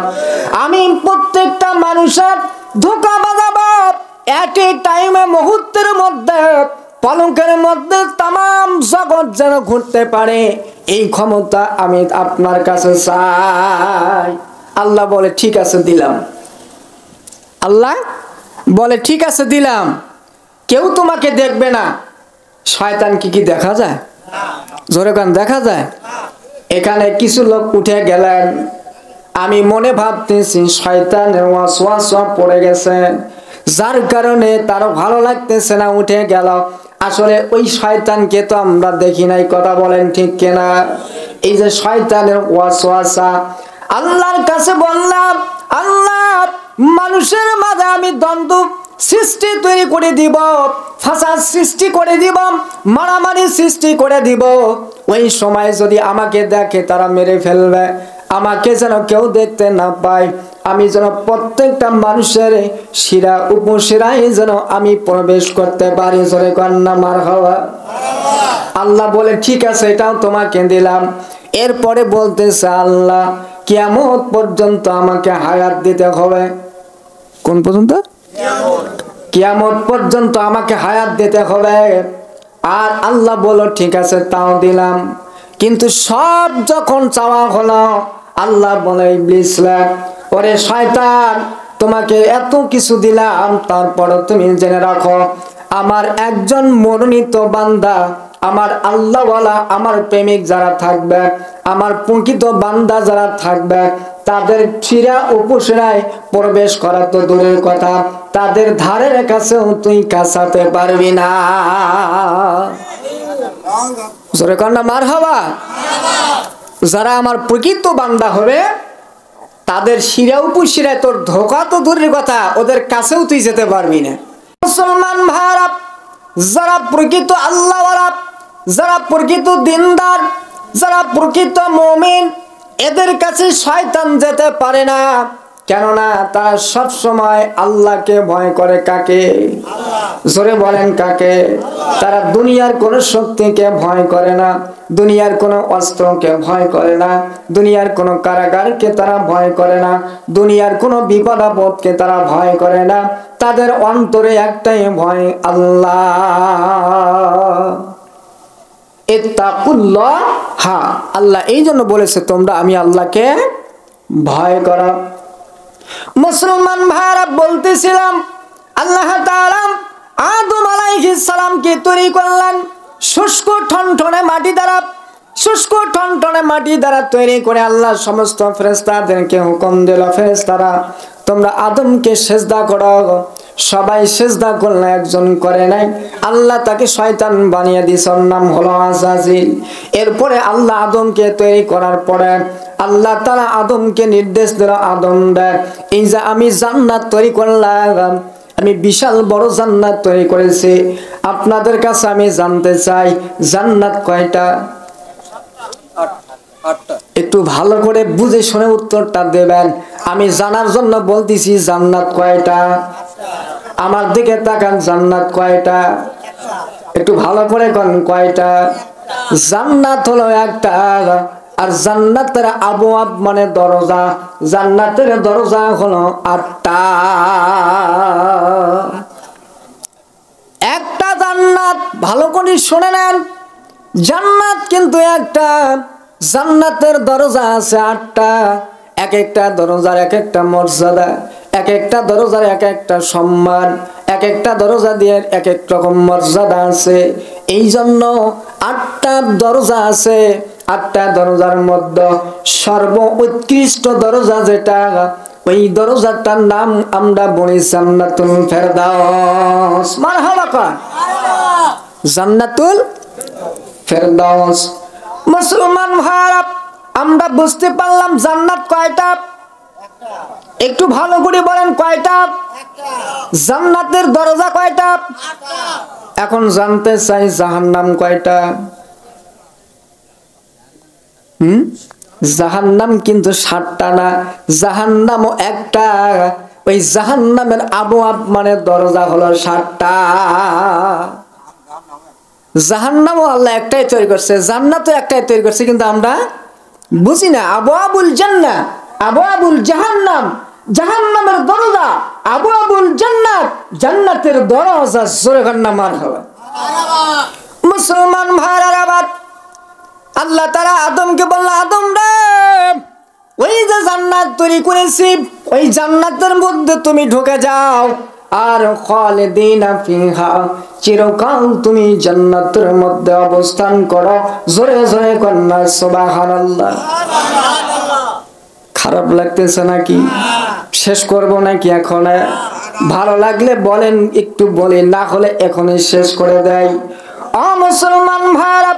আমি প্রত্যেকটা মানুষের ধোঁকা বাজাবো, এট এ টাইমে মুহূর্তের মধ্যে পলকের মধ্যে তাম জগৎ যেন ঘুরতে পারে এই ক্ষমতা আমি আপনার কাছে চাই। আল্লাহ বলে ঠিক আছে দিলাম। আল্লাহ বলে ঠিক আছে দিলাম, কেউ তোমাকে দেখবে না। শয়তান কি দেখা যায়? জোরে গান দেখা যায়? এখানে কিছু লোক উঠে গেলেন, আমি মনে ভাবতেছি শয়তানের ওয়াসওয়াসা পড়ে গেছে, যার কারণে তার ভালো লাগতেছে না উঠে গেল। আসলে ওই শয়তানকে তো আমরা দেখি নাই, কথা বলেন ঠিক কিনা? এই যে শয়তানের ওয়াসওয়াসা, আল্লাহর কাছে বললাম আল্লাহ মানুষের মাঝে আমি দ্বন্দ্ব সৃষ্টি তৈরি করে দিব, ফাসাদ সৃষ্টি করে দিব, মারামারি সৃষ্টি করে দিব। ওই সময় যদি আমাকে দেখে তারা মেরে ফেলবে, আমাকে যেন কেউ দেখতে না পায়, আমি যেন প্রত্যেকটা মানুষের শিরা উপশিরায় যেন আমি প্রবেশ করতে পারি। জোরে কন্যা মারহাবা। আল্লাহ বলে ঠিক আছে এটাও তোমাকে দিলাম। এরপরে বলতেছে আল্লাহ কিয়ামত পর্যন্ত আমাকে হায়াত দিতে হবে। কোন পর্যন্ত? কিয়ামত পর্যন্ত আমাকে হায়াত দিতে হবে। আর আল্লাহ বলল ঠিক আছে তাও দিলাম। কিন্তু সব যখন চাওয়া হলো আল্লাহ বলে ইবলিস ওরে শয়তান তোমাকে এত কিছু দিলাম, তারপরে তুমি জেনে রাখো আমার একজন মনোনীত বান্দা, আমার আল্লাহওয়ালা, আমার প্রেমিক যারা থাকবে, আমার প্রকৃত বান্দা যারা থাকবে, তাদের শিরা উপশিরায় প্রবেশ করা তো দূরের কথা, তাদের ধারের কাছেও তুই কাছাতে পারবি না। জোরে কন্যা মারহাবা। যারা আমার প্রকৃত বান্দা হবে তাদের শিরা উপশিরায় তোর ধোঁকা তো দূরের কথা, ওদের কাছেও তুই যেতে পারবি না। মুসলমান ভাইরা যারা প্রকৃত আল্লাহওয়ালা, যারা প্রকৃত দিনদার, যারা প্রকৃত মুমিন, এদের কাছে শয়তান যেতে পারে না। কেননা তারা সব সময় আল্লাহকে ভয় করে। কাকে? জোরে বলেন কাকে? তারা দুনিয়ার কোনো শক্তিকে ভয় করে না, দুনিয়ার কোনো অস্ত্রকে ভয় করে না, দুনিয়ার কোনো কারাগারকে তারা ভয় করে না, দুনিয়ার কোনো বিপদ আপদকে তারা ভয় করে না। তাদের অন্তরে একটাই ভয়, আল্লাহ। ইত্তাকুল্লাহ, হ্যাঁ আল্লাহ এই জন্য বলেছে তোমরা আমি আল্লাহকে ভয় করো। মুসলমান ভাইরা বলতেছিলাম আল্লাহ তাআলা আদম আলাইহিস সালামকে তৈরি করলেন শুষ্ক ঠনঠনে মাটি দ্বারা, শুষ্ক ঠনঠনে মাটি দ্বারা তৈরি করে আল্লাহ সমস্ত ফেরেশতাদেরকে হুকুম দিল ফেরেশতারা তোমরা আদমকে সিজদা করো। সবাই সিজদা করলে একজন করে নাই, আল্লাহ তাকে শয়তান বানিয়ে দিয়েছে, ওর নাম হলো আজাজিল। এরপরে আল্লাহ আদমকে তৈরি করার পরে আল্লাহ তাআলা আদমকে নির্দেশ দিল, আদম দেখ এই যে আমি জান্নাত তৈরি করলাম, আমি বিশাল বড় জান্নাত তৈরি করেছি, আপনাদের কাছে আমি জানতে চাই জান্নাত কয়টা? একটু ভালো করে বুঝে শুনে উত্তরটা দেবেন। আমি জানার জন্য বলতেছি জান্নাত কয়টা? আমার দিকে তাকান, জান্নাত কয়টা? একটু ভালো করে কোন কয়টা? জান্নাত হলো একটা, আর জান্নাতের আবওয়াব মানে দরজা, জান্নাতের দরজা হলো 8টা। একটা জান্নাত, ভালো করে শুনে নেন, জান্নাত কিন্তু একটা, জান্নাতের দরজা আছে 8টা। এক একটা দরজার এক একটা মর্যাদা, এক একটা দরজার এক একটা সম্মান, এক একটা দরজা দিয়ে এক এক রকম মর্যাদা আছে। এই জন্য 8টা দরজা আছে। 8টা দরজার মধ্যে সর্বোৎকৃষ্ট দরজা যেটা, ওই দরজাটার নাম আমরা বলি জান্নাতুল ফেরদাউস। মারহাবা কর, জান্নাতুল ফেরদাউস। মুসলমান ভাইরা, আমরা বুঝতে পারলাম জান্নাত কয়টা? একটু ভালো করে বলেন কয়টা? জান্নাতের দরজা কয়টা? এখন জানতে চাই জাহান্নাম কয়টা? জাহান্নাম কিন্তু 7টা না, জাহান্নামও একটা। ওই জাহান্নামের আবওয়াব মানে দরজা হলো 7টা। জাহান্নামও আল্লাহ একটাই তৈরি করছে, জান্নাতও একটাই তৈরি করছে, কিন্তু আমরা বুঝি না। আবওয়াবুল জান্নাহ, আবওয়াবুল জাহান্নাম, জাহান্নামের দরজা আবওয়াবুল জান্নাত, জান্নাতের দরজা। জোরে কান্না মারহাবা। মুসলমান ভাইরা, আবার আল্লাহ তাআলা আদমকে বলল, আদম রে ওই যে জান্নাত তৈরি করেছি, ওই জান্নাতের মধ্যে তুমি ঢুকে যাও, আর খালিদিনা ফিহা, চিরকাল তুমি জান্নাতের মধ্যে অবস্থান করো। জোরে জোরে কন্যা সুবহানাল্লাহ। খারাপ লাগতেছে নাকি? শেষ করব নাকি এখন? ভালো লাগলে বলেন, একটু বলি, না হলে এখনই শেষ করে দেয়। ও মুসলমান ভাইরা,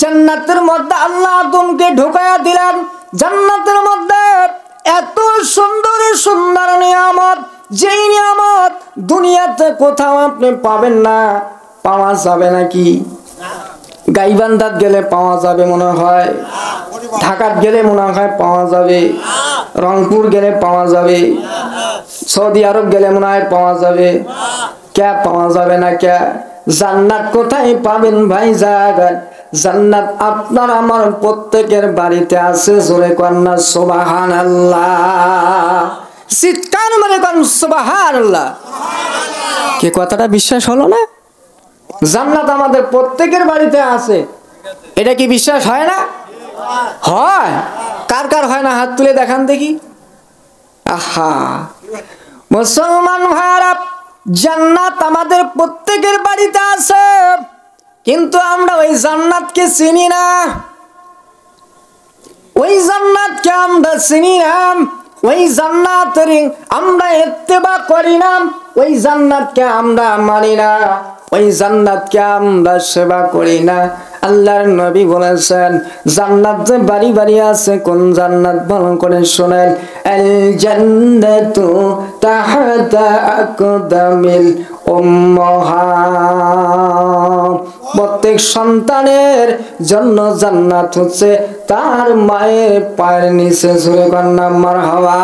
জান্নাতের মধ্যে আল্লাহ আদমকে ঢুকায়া দিলেন। জান্নাতের মধ্যে এত সুন্দর সুন্দর নিয়ামত, যেই নিয়ামত দুনিয়াতে কোথাও আপনি পাবেন না। পাওয়া যাবে নাকি? গাইবান্ধাত গেলে পাওয়া যাবে মনে হয়, ঢাকাত গেলে মনে হয় পাওয়া যাবে, রংপুর গেলে পাওয়া যাবে, সৌদি আরব গেলে মনে হয় পাওয়া যাবে। কে পাওয়া যাবে না? কে? জান্নাত কোথায় পাবেন ভাই? জাগান জান্নাত আপনার আমার প্রত্যেকের বাড়িতে আছে। জোরে কন্যা সুবহানাল্লাহ। চিৎকার মানে কোন সুবহানাল্লাহ। কে কথাটা বিশ্বাস হলো না? জান্নাত আমাদের প্রত্যেকের বাড়িতে আছে, এটা কি বিশ্বাস হয় না? হয়। কার কার হয় না হাত তুলে দেখান দেখি। আহা, মুসলমান ভাইরা, জান্নাত আমাদের প্রত্যেকের বাড়িতে আছে, কিন্তু আমরা ওই জান্নাতকে চিনি না। ওই জান্নাতকে আমরা চিনি না, ওই জান্নাতের আমরা ইত্তেবা করি না, ওই জান্নাতকে আমরা মানি না, ওই জান্নাতকে আমরা সেবা করি না। আল্লাহর নবী বলেছেন জান্নাত যে বাড়ি বাড়ি আছে, কোন জান্নাত ভালো করে শুনেন। আল জান্নাতু তাহতা আকদামিল উম্মাহাত। প্রত্যেক সন্তানের জন্য জান্নাত হচ্ছে তার মায়ের পায়ের নিচে। জোরে কন্যা মারহাবা।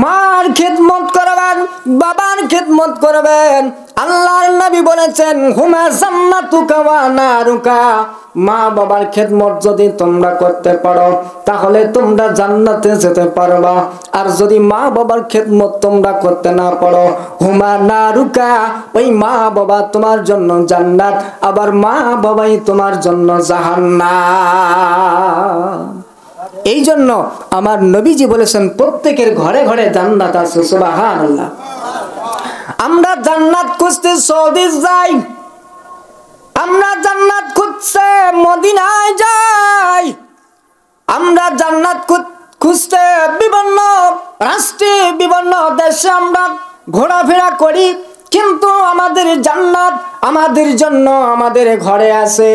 মার খেদমত করবেন, বাবার খেদমত করবেন। আল্লাহর নবী বলেছেন হুমা জান্নাতুকা ওয়া নারুকা। মা বাবার খেদমত যদি তোমরা করতে পারো তাহলে তোমরা জান্নাতে যেতে পারবা, আর যদি মা বাবার খেদমত তোমরা করতে না পারো, হুমা নারুকা, ওই মা বাবা তোমার জন্য জান্নাত, আবার মা বাবাই তোমার জন্য জাহান্নাম। এই জন্য আমার নবীজি বলেছেন প্রত্যেকের ঘরে ঘরে জান্নাত আছে। সুবহানাল্লাহ। আমরা জান্নাত খুঁজতে সৌদি যাই, আমরা জান্নাত খুঁজতে মদিনায় যাই, আমরা জান্নাত খুঁজতে বিভিন্ন রাষ্ট্রে বিভিন্ন দেশে আমরা ঘোরাফেরা করি, কিন্তু আমাদের জান্নাত আমাদের জন্য আমাদের ঘরে আছে।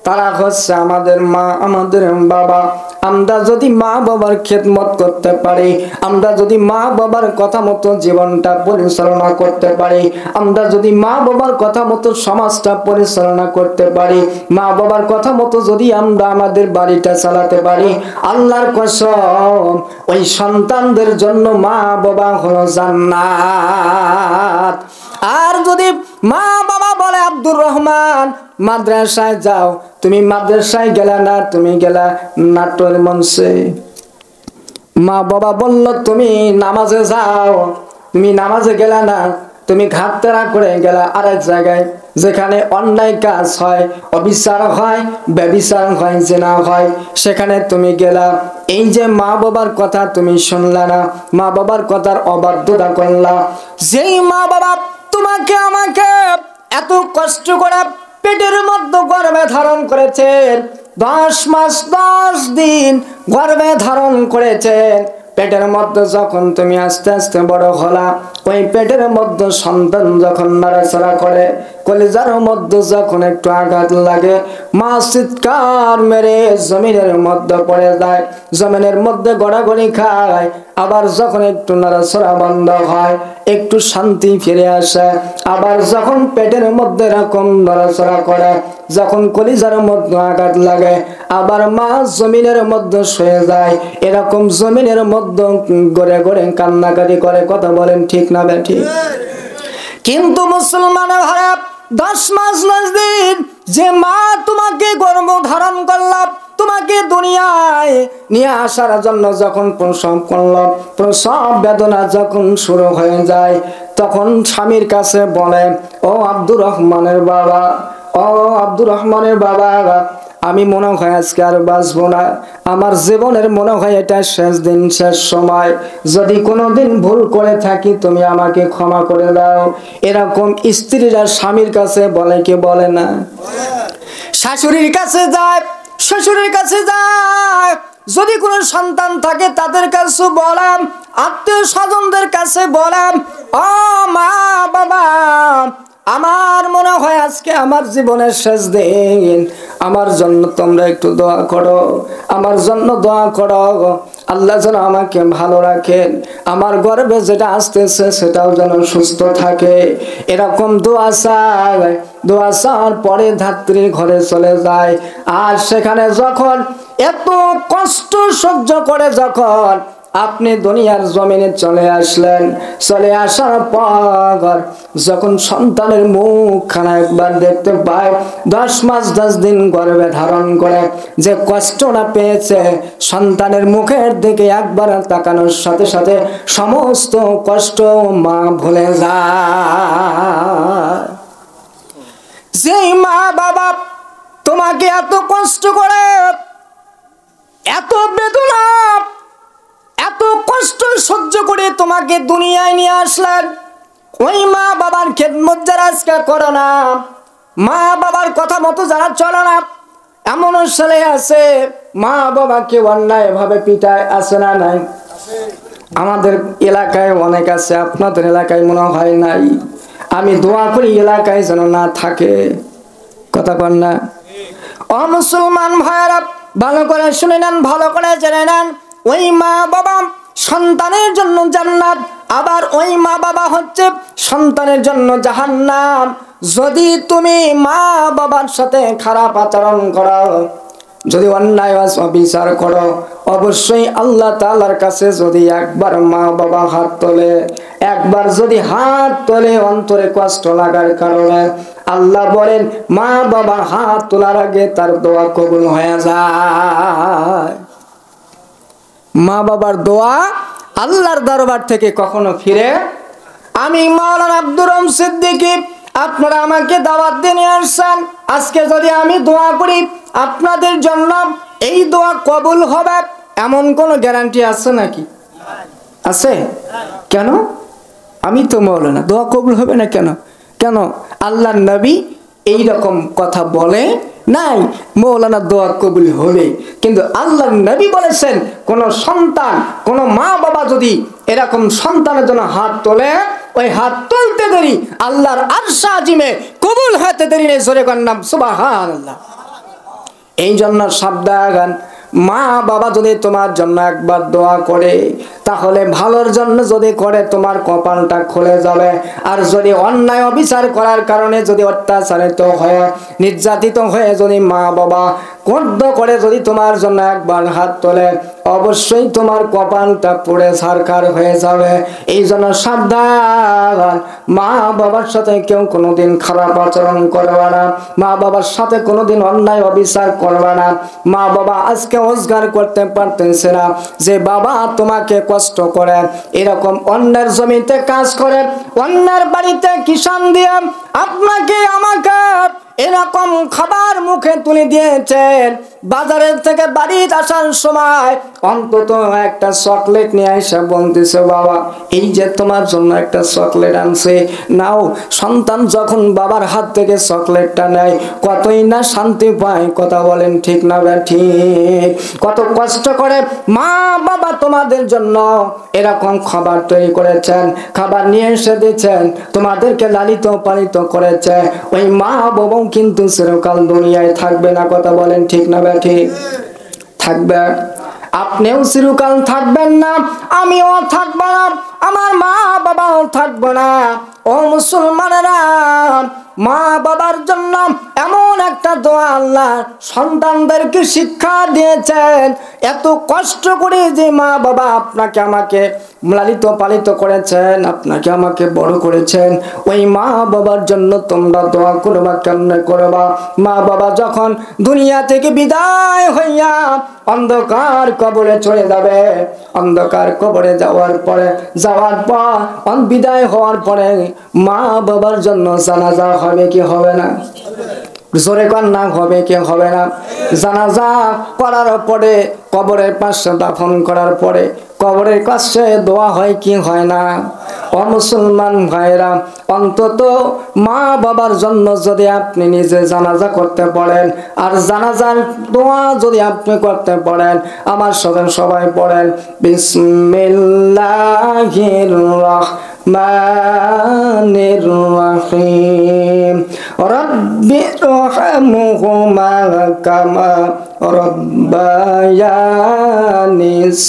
তারা হচ্ছে আমাদের মা, আমাদের বাবা। আমরা যদি মা বাবার খেদমত করতে পারি, আমরা যদি মা বাবার কথা মতো জীবনটা পরিচালনা করতে পারি, আমরা যদি মা বাবার কথা মতো সমাজটা পরিচালনা করতে পারি, মা বাবার কথা মতো যদি আমরা আমাদের বাড়িটা চালাতে পারি, আল্লাহর কসম ওই সন্তানদের জন্য মা বাবা হলো জান্নাত। আর যদি মা বাবা বলে আব্দুর রহমান মাদ্রাসায় যাও, তুমি মাদ্রাসায় গেলা না, তুমি গেলা নাট্যের মঞ্চে। মা বাবা বলল তুমি নামাজে যাও, তুমি নামাজে গেলা না, তুমি ঘাটতেরা করে গেলা আরেক জায়গায়, যেখানে অন্যায় কাজ হয়, অবিচার হয়, ব্যভিচার হয়, জেনা হয়, সেখানে তুমি গেলা। এই যে মা বাবার কথা তুমি শুনলা না, মা বাবার কথার অবাধ্যতা করলা। যেই মা বাবা তোমাকে আমাকে এত কষ্ট করে পেটের মধ্যে গর্ভে ধারণ করেছেন, 10 মাস 10 দিন গর্ভে ধারণ করেছেন, পেটের মধ্যে যখন তুমি আস্তে আস্তে বড় হলা, ওই পেটের মধ্যে সন্তান যখন নাড়াচাড়া করে, কলিজার মধ্যে যখন একটু আঘাত লাগে, মা চিৎকার মেরে জমিনের মধ্যে পড়ে যায়, জমিনের মধ্যে গড়াগড়ি খায়। আবার যখন একটু নাড়াচাড়া বন্ধ হয়, একটু শান্তি ফিরে আসে, আবার যখন পেটের মধ্যে এরকম নাড়াচাড়া করে, যখন কলিজার মধ্যে আঘাত লাগে, আবার মা জমিনের মধ্যে শুয়ে যায়। এরকম জমিনের মধ্যে গড়ে গড়ে কান্নাকাটি করে। কথা বলেন ঠিক না ঠিক? কিন্তু মুসলমানের ঘরে 10 মাস 9 দিন যে মা তোমাকে গর্ভ ধারণ করলাম, তোমাকে দুনিয়ায় নিয়ে আসার জন্য যখন প্রসব করলাম, প্রসব বেদনা যখন শুরু হয়ে যায়, তখন স্বামীর কাছে বলে, ও আব্দুর রহমানের বাবা, ও আব্দুর রহমানের বাবা, আমি মনে হয় আজকে আর বাঁচবো না, আমার জীবনের মনে হয় এটা শেষ দিন, শেষ সময়। যদি কোনোদিন ভুল করে থাকি তুমি আমাকে ক্ষমা করে দাও। এরকম স্ত্রীরা স্বামীর কাছে বলে কি বলে না? শাশুড়ির কাছে যায়, শ্বশুরের কাছে যায়, যদি কোনো সন্তান থাকে তাদের কাছে বলাম, আত্মীয় স্বজনদের কাছে বলাম, ও মা বাবা, আমার মনে হয় আজকে আমার জীবনের শেষ দিন, আমার জন্য তোমরা একটু দোয়া করো, আমার জন্য দোয়া করো, আল্লাহ যেন আমাকে ভালো রাখেন, আমার গর্ভে যেটা আসতেছে সেটাও যেন সুস্থ থাকে। এরকম দোয়া চায়। দোয়া চাওয়ার পরে ধাত্রীর ঘরে চলে যায়। আর সেখানে যখন এত কষ্ট সহ্য করে যখন আপনি দুনিয়ার জমিনে চলে আসলেন, চলে আসার পর যখন সন্তানের মুখখানা একবার দেখতে পায়, 10 মাস 10 দিন গর্ভে ধারণ করে যে কষ্টটা পেয়েছে, সন্তানের মুখের দিকে একবার তাকানোর সাথে সাথে সমস্ত কষ্ট মা ভুলে যায়। যেই মা বাবা তোমাকে এত কষ্ট করে, এত বেদনা, এত কষ্ট সহ্য করে তোমাকে দুনিয়ায় নিয়ে আসলেন, ওই মা বাবার খেদমত যারা আজকে করো না, মা বাবার কথা মতো যারা চলে না, এমন ছেলে আছে মা বাবাকে অন্যায় ভাবে পিটায়, আছে না নাই? আমাদের এলাকায় অনেক আছে, আপনাদের এলাকায় মনে হয় নাই। আমি দোয়া করি এলাকায় যেন না থাকে। কথা বল না? ও মুসলমান ভাইরা, ভালো করে শুনে নেন, ভালো করে জেনে নেন, ওই মা বাবা সন্তানের জন্য জান্নাত, আবার ওই মা বাবা হচ্ছে সন্তানের জন্য জাহান্নাম। যদি তুমি মা বাবার সাথে খারাপ আচরণ করো, যদি অন্যায় বিচার করো, অবশ্যই আল্লাহ তাআলার কাছে যদি একবার মা বাবা হাত তোলে, একবার যদি হাত তোলে অন্তরে কষ্ট লাগার কারণে, আল্লাহ বলেন মা বাবা হাত তোলার আগে তার দোয়া কবুল হয়ে যায়। মা বাবার দোয়া আল্লাহর দরবার থেকে কখনো ফিরে। আমি মাওলানা আব্দুর রহমান সিদ্দিকী, আপনারা আমাকে দাওয়াত দিয়ে নিয়ে আসছেন, আজকে যদি আমি দোয়া করি আপনাদের জন্য এই দোয়া কবুল হবে, এমন কোনো গ্যারান্টি আছে নাকি? আছে? কেন? আমি তো মাওলানা, দোয়া কবুল হবে না কেন? কেন? আল্লাহর নবী এই রকম কথা বলে নাই মাওলানা দোয়া কবুল হবে, কিন্তু আল্লাহর নবী বলেছেন কোন সন্তান, কোন মা বাবা যদি এরকম সন্তানের জন্য হাত তোলে ওই হাত তুলতে দেরি আল্লাহর আরশ আজিমে কবুল হতে দেরি নেই। জোরে কর নাম সুবহানাল্লাহ। এই জন্য সাবধান, মা বাবা যদি তোমার জন্য একবার দোয়া করে তাহলে ভালোর জন্য যদি করে তোমার কপালটা খুলে যাবে। আর যদি অন্যায় অবিচার করার কারণে যদি অত্যাচারিত হয়ে নির্যাতিত হয়ে যদি মা বাবা কর্দ করে যদি তোমার জন্য একবার হাত তোলে অবশ্যই তোমার কপালটা পুড়ে ছারখার হয়ে যাবে। এই জন্য সাবধান, মা বাবার সাথে কেউ কোনোদিন খারাপ আচরণ করবে না, মা বাবার সাথে কোনোদিন অন্যায় অবিচার করবে না। মা বাবা আজকে রোজগার করতে পারতেছে না, যে বাবা তোমাকে কষ্ট করে এরকম অন্যের জমিতে কাজ করে, অন্যের বাড়িতে কিষান দিয়ে আপনাকে আমাকে এরকম খাবার মুখে তুলে দিয়েছেন, বাজারের থেকে বাড়ি আসার সময় অন্তত একটা চকলেট নিয়ে এসে বলতেছে বাবা এই যে তোমার জন্য একটা চকলেট আনছে নাও। সন্তান যখন বাবার হাত থেকে চকলেটটা নেয় কতই না শান্তি পায়। কথা বলেন ঠিক না ঠিক? কত কষ্ট করে মা বাবা তোমাদের জন্য এরকম খাবার তৈরি করেছেন, খাবার নিয়ে এসে দিচ্ছেন, তোমাদেরকে লালিত পালিত করেছে। ওই মা বাবাও কিন্তু চিরকাল দুনিয়ায় থাকবে না। কথা বলেন ঠিক না ঠিক? থাকবে। আপনিও চিরকাল থাকবেন না, আমিও থাকবো না, আমার মা বাবাও থাকবো না। ও মুসলমানেরা, মা বাবার জন্য এমন একটা দোয়া আল্লাহ সন্তানদেরকে শিক্ষা দিয়েছেন। এত কষ্ট করে যে মা বাবা আপনাকে আমাকে লালিত পালিত করেছেন, আপনাকে আমাকে বড় করেছেন, ওই মা বাবার জন্য তোমরা দোয়া করবা। কেমনে করবা? মা বাবা যখন দুনিয়া থেকে বিদায় হইয়া অন্ধকার কবরে চলে যাবে, অন্ধকার কবরে যাওয়ার পর বিদায় হওয়ার পরে মা বাবার জন্য জানাজা হবে কি হবে না? জোরে কর না, হবে কি হবে না? জানাজা করার পরে কবরের পাশে দাফন করার পরে কবরের কাছে দোয়া হয় কি হয় না? ও মুসলমান ভাইরা, অন্তত মা বাবার জন্য যদি আপনি নিজে জানাজা করতে পারেন আর জানাজার দোয়া যদি আপনি করতে পারেন, আমার সাথে সবাই পড়েন বিসমিল্লাহির রাহমানির রাহিম রব্বি রহমহুমা কামা রব্বায়ানি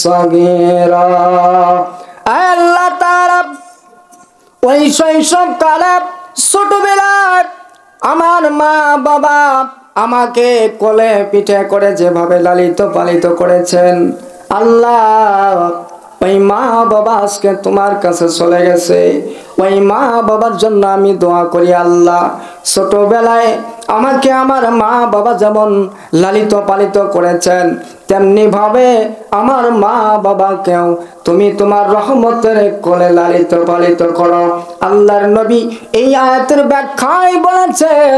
সগীরা। আল্লাহ তাআলা ওই শৈশব কালে ছোটবেলায় আমার মা বাবা আমাকে কোলে পিঠে করে যেভাবে লালিত পালিত করেছেন, আল্লাহ ওই মা বাবা আজকে তোমার কাছে চলে গেছে। ওই মা বাবার জন্য আমি দোয়া করি আল্লাহ ছোটবেলায় আমাকে আমার মা বাবা যেমন লালিত পালিত করেছেন তেমনি ভাবে আমার মা বাবাকেও তুমি তোমার রহমতের কোলে লালিত পালিত করো। আল্লাহর নবী এই আয়াতের ব্যাখ্যায় বলেছেন,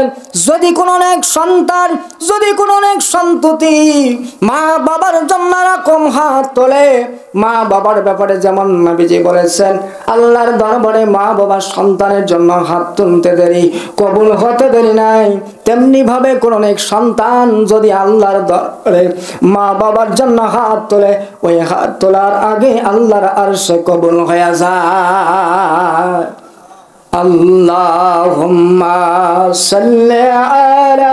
যদি কোন এক সন্তান, যদি কোন এক সন্ততি মা বাবার জন্য এরকম হাত তোলে, মা বাবার ব্যাপারে যেমন নবীজি বলেছেন আল্লাহর দরবারে মা বাবা সন্তানের জন্য হাত তুলতে দেরি, কবুল হতে দেরি নাই, তেমনি ভাবে কোন এক সন্তান যদি আল্লাহর দরবারে মা বাবার জন্য হাত তোলে, ওই হাত তোলার আগে আল্লাহর আরশে কবুল হয়ে যায়। আল্লাহুম্মা সাল্লি আলা